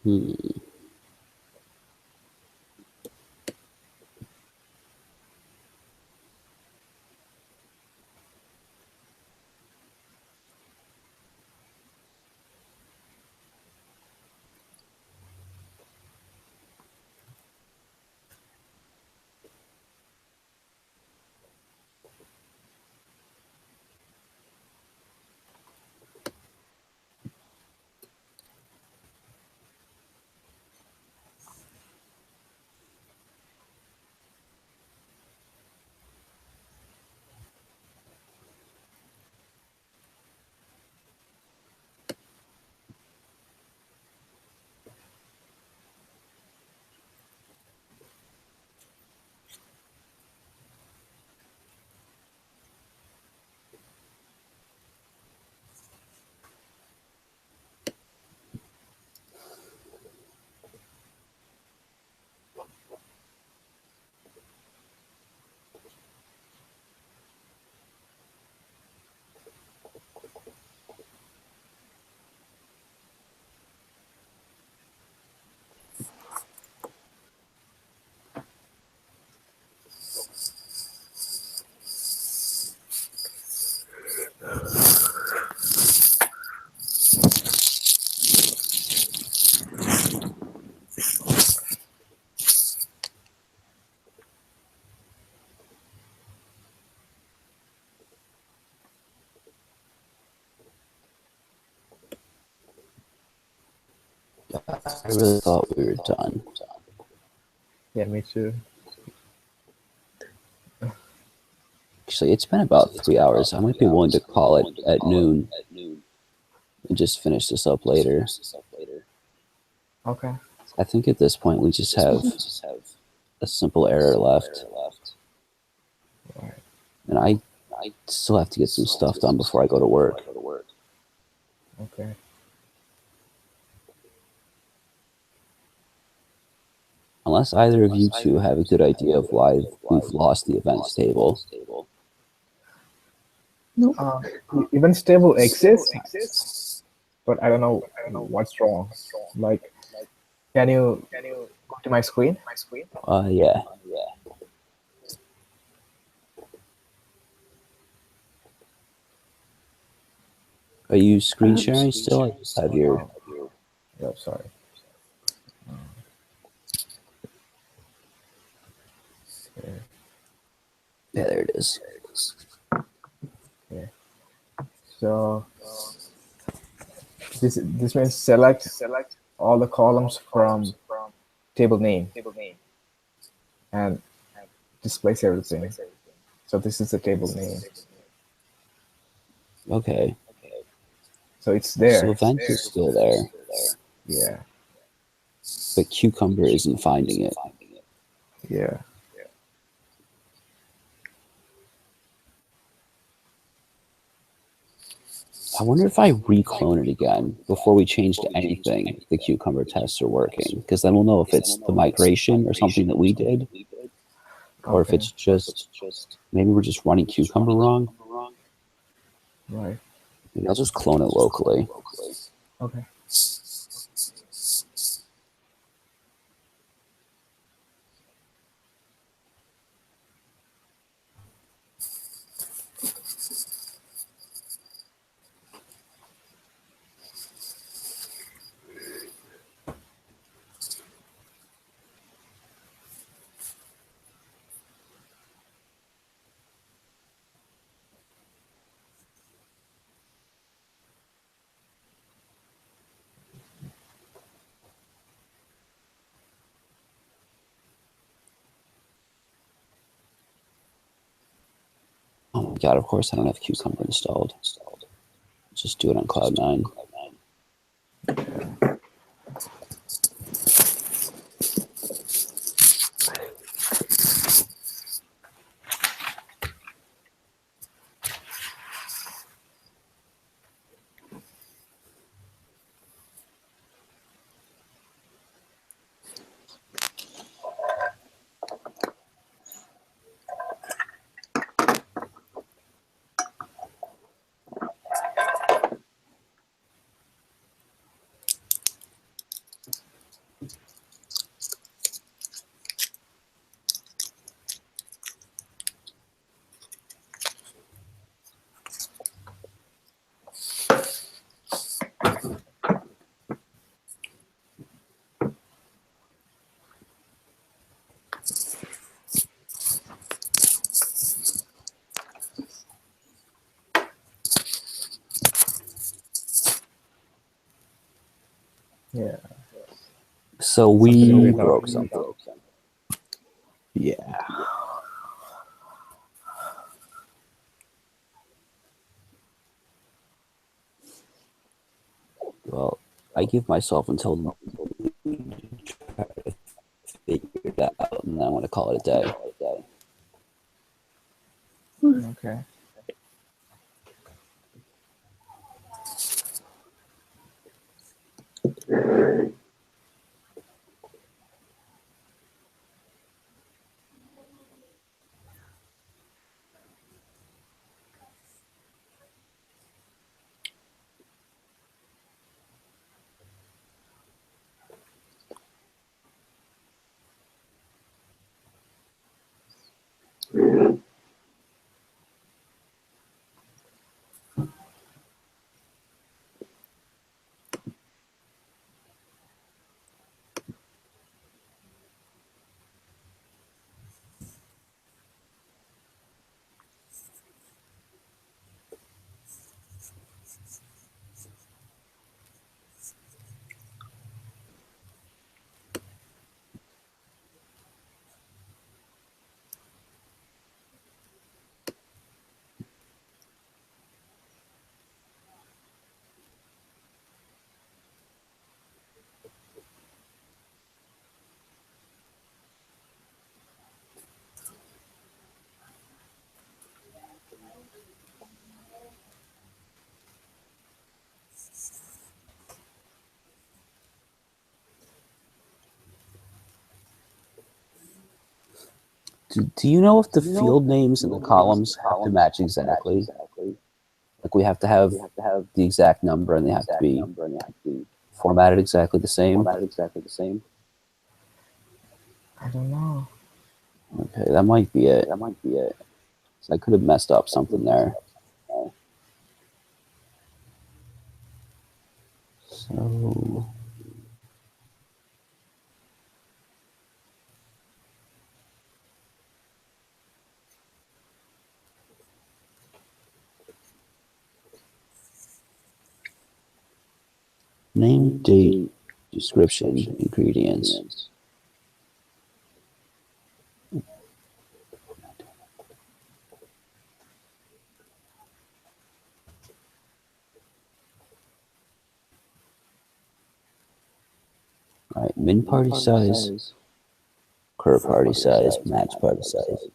S1: Hmm. I really thought we were done.
S2: Yeah, me too.
S1: Actually, it's been about 3 hours. I might be willing to call it at noon and just finish this up later.
S2: Okay.
S1: I think at this point we just have a simple error left.
S2: Right.
S1: And I still have to get some stuff done before I go to work.
S2: Okay.
S1: Unless either of you two have a good idea of why we've lost the events table.
S3: Nope.
S2: Events table exists, but I don't know what's wrong. Like, can you go to my screen?
S1: Yeah. Are you screen sharing still? I just have your...
S2: Yeah, sorry. Okay.
S1: Yeah, there it is.
S2: Okay. So this means select all the columns from table name and displace everything. So this is the table name.
S1: Okay.
S2: So it's there.
S1: So events is still there.
S2: Yeah.
S1: but Cucumber isn't finding it.
S2: Yeah.
S1: I wonder if I re-clone it again before we change to anything, if the Cucumber tests are working, because then we'll know if it's the migration or something that we did, or if
S2: Okay.
S1: it's just maybe we're just running Cucumber wrong.
S2: Right.
S1: Maybe I'll just clone it locally.
S2: Okay.
S1: Oh my god, of course I don't have Cucumber installed. Just do it on Cloud9.
S2: Yeah.
S1: So we
S2: Something without-
S1: broke something.
S2: Yeah.
S1: Well, I give myself until try to figure that out, and then I want to call it a day.
S2: Okay.
S1: Do you know if the field names in the columns have to match exactly? Like we have to have the exact number, and they have to be formatted exactly the same.
S2: I don't know.
S1: Okay, that might be it. So I could have messed up something there. So name, date, description, ingredients. All right, min party size, current party size, max party size.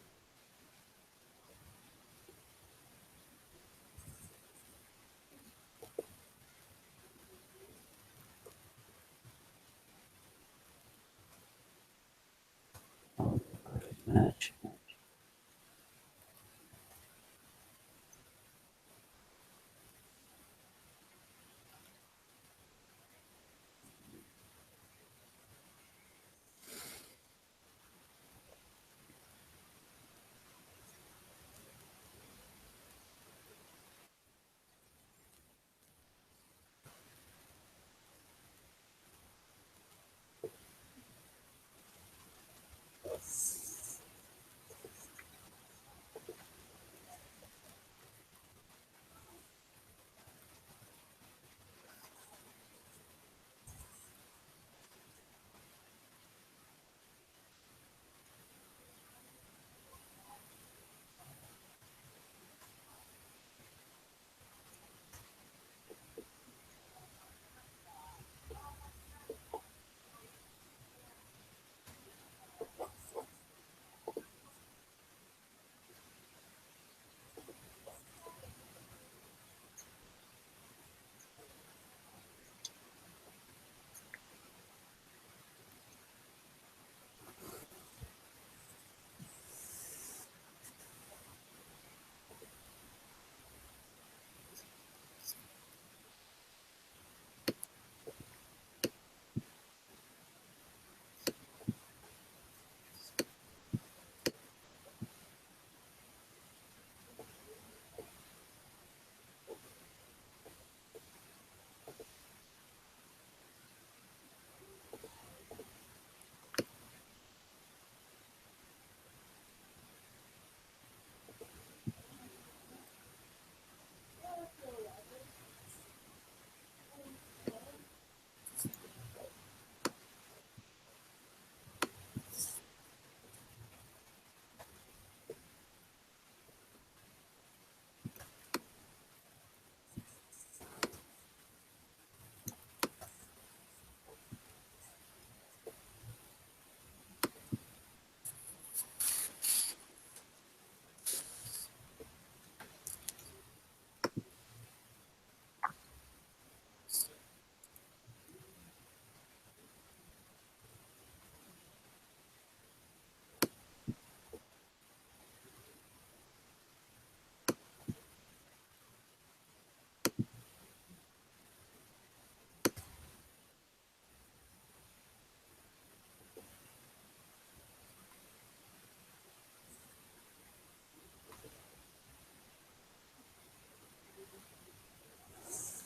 S1: Match.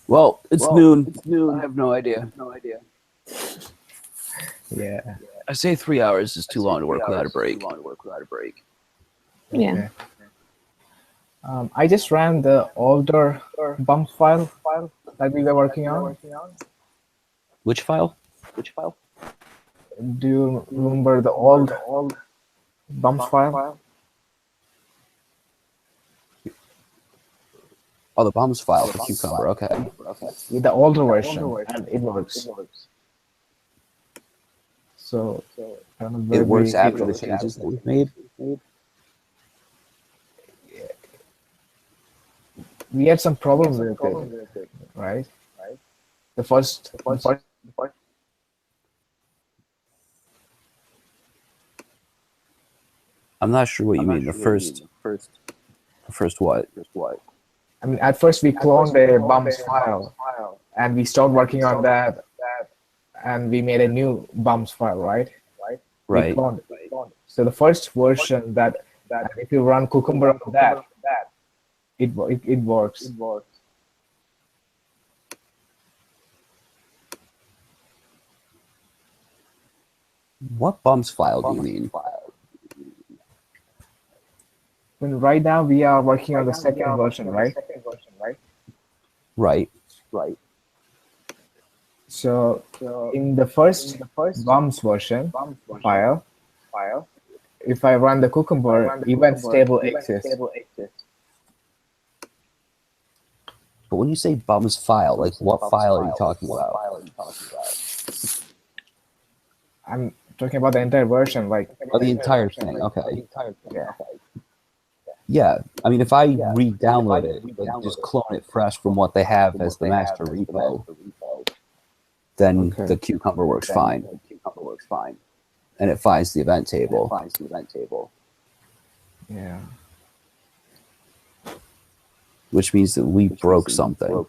S1: Well, it's noon. I have no idea.
S2: Yeah.
S1: I say 3 hours is too long to work without a break.
S3: Yeah.
S2: Okay. I just ran the older bump file that we were working on.
S1: Which file?
S2: Do you remember the old bumps file?
S1: Oh, the bombs file for Cucumber. Okay.
S2: With the older version, and it works. So I don't know
S1: It
S2: where
S1: works
S2: we-
S1: after the changes that we've made.
S2: we had some problem with it, right? The first
S1: I'm not sure what you mean. The first what?
S2: I mean, at first we cloned a bumps file, and we stopped working on that, and we made a new bumps file, right? We
S1: Right.
S2: cloned it. So the first version that if you run Cucumber on that, it works.
S1: What bumps file do you mean?
S2: When right now we are working on the second version, right?
S1: Right.
S2: So in the first bumps version file, if I run the Cucumber, event stable exists.
S1: But when you say bums file, like what file are you talking about?
S2: I'm talking about the entire version, like
S1: Oh, the entire thing. Okay.
S2: yeah.
S1: Yeah. I mean, if I re-download it, like just clone it fresh from what they have as the master repo, then
S2: Okay.
S1: the Cucumber works fine. And it finds the event table.
S2: Yeah.
S1: Which means that we broke something.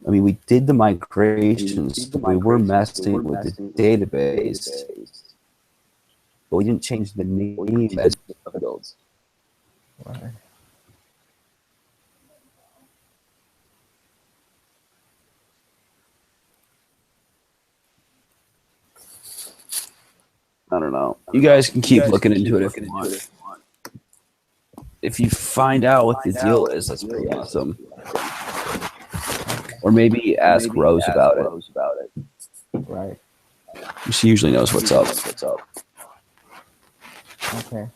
S1: I mean, we did the migrations. We were messing with the database, but we didn't change the name as fields.
S2: Right.
S1: I don't know. You guys can keep looking into it if you want. If you find out what the deal is, that's pretty awesome. Or maybe ask Rose about it.
S2: Right.
S1: She usually knows what's up.
S2: Okay.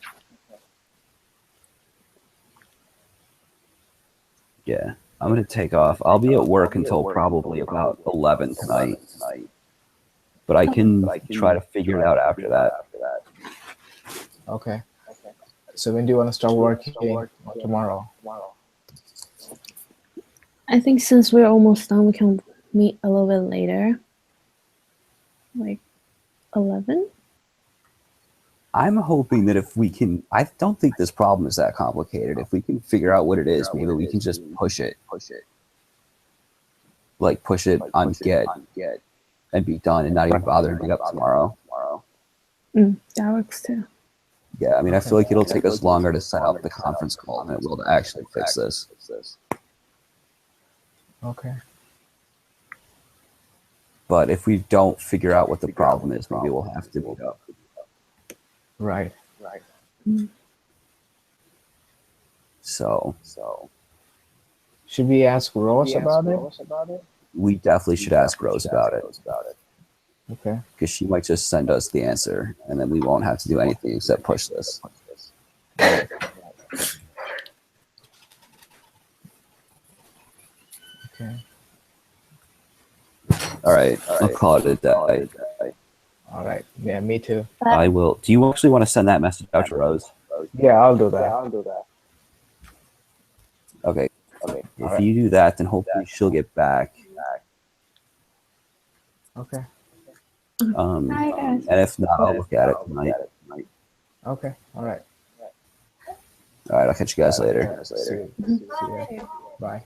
S1: Yeah, I'm gonna take off. I'll be at work until probably about 11 tonight, but I can try to figure it out after that.
S2: Okay. So when do you want to start working? Tomorrow.
S3: I think since we're almost done, we can meet a little bit later. Like 11?
S1: I'm hoping that if we can, I don't think this problem is that complicated. If we can figure out what it is, maybe we can just push it. Like push it on get and be done and not even bother to meet up tomorrow.
S3: That works too.
S1: Yeah, I mean, I feel like it'll take us longer to set up the conference call than it will to actually fix this.
S2: Okay.
S1: But if we don't figure out what the problem is, maybe we'll have to meet up.
S2: Right.
S1: So
S2: Should we ask Rose about it?
S1: we definitely should ask Rose about it
S2: Okay.
S1: because she might just send us the answer and then we won't have to do anything except push this.
S2: Okay.
S1: All right, I'll call it a day.
S2: All right. Yeah, me too.
S1: I will. Do you actually want to send that message out to Rose?
S2: Yeah, I'll do that.
S1: Okay. If
S2: Alright.
S1: you do that, then hopefully she'll get back.
S2: Okay.
S3: Hi, guys.
S1: And if not, I'll look at it tonight.
S2: Okay. All right.
S1: All right, I'll catch you guys later.
S2: See you. Bye.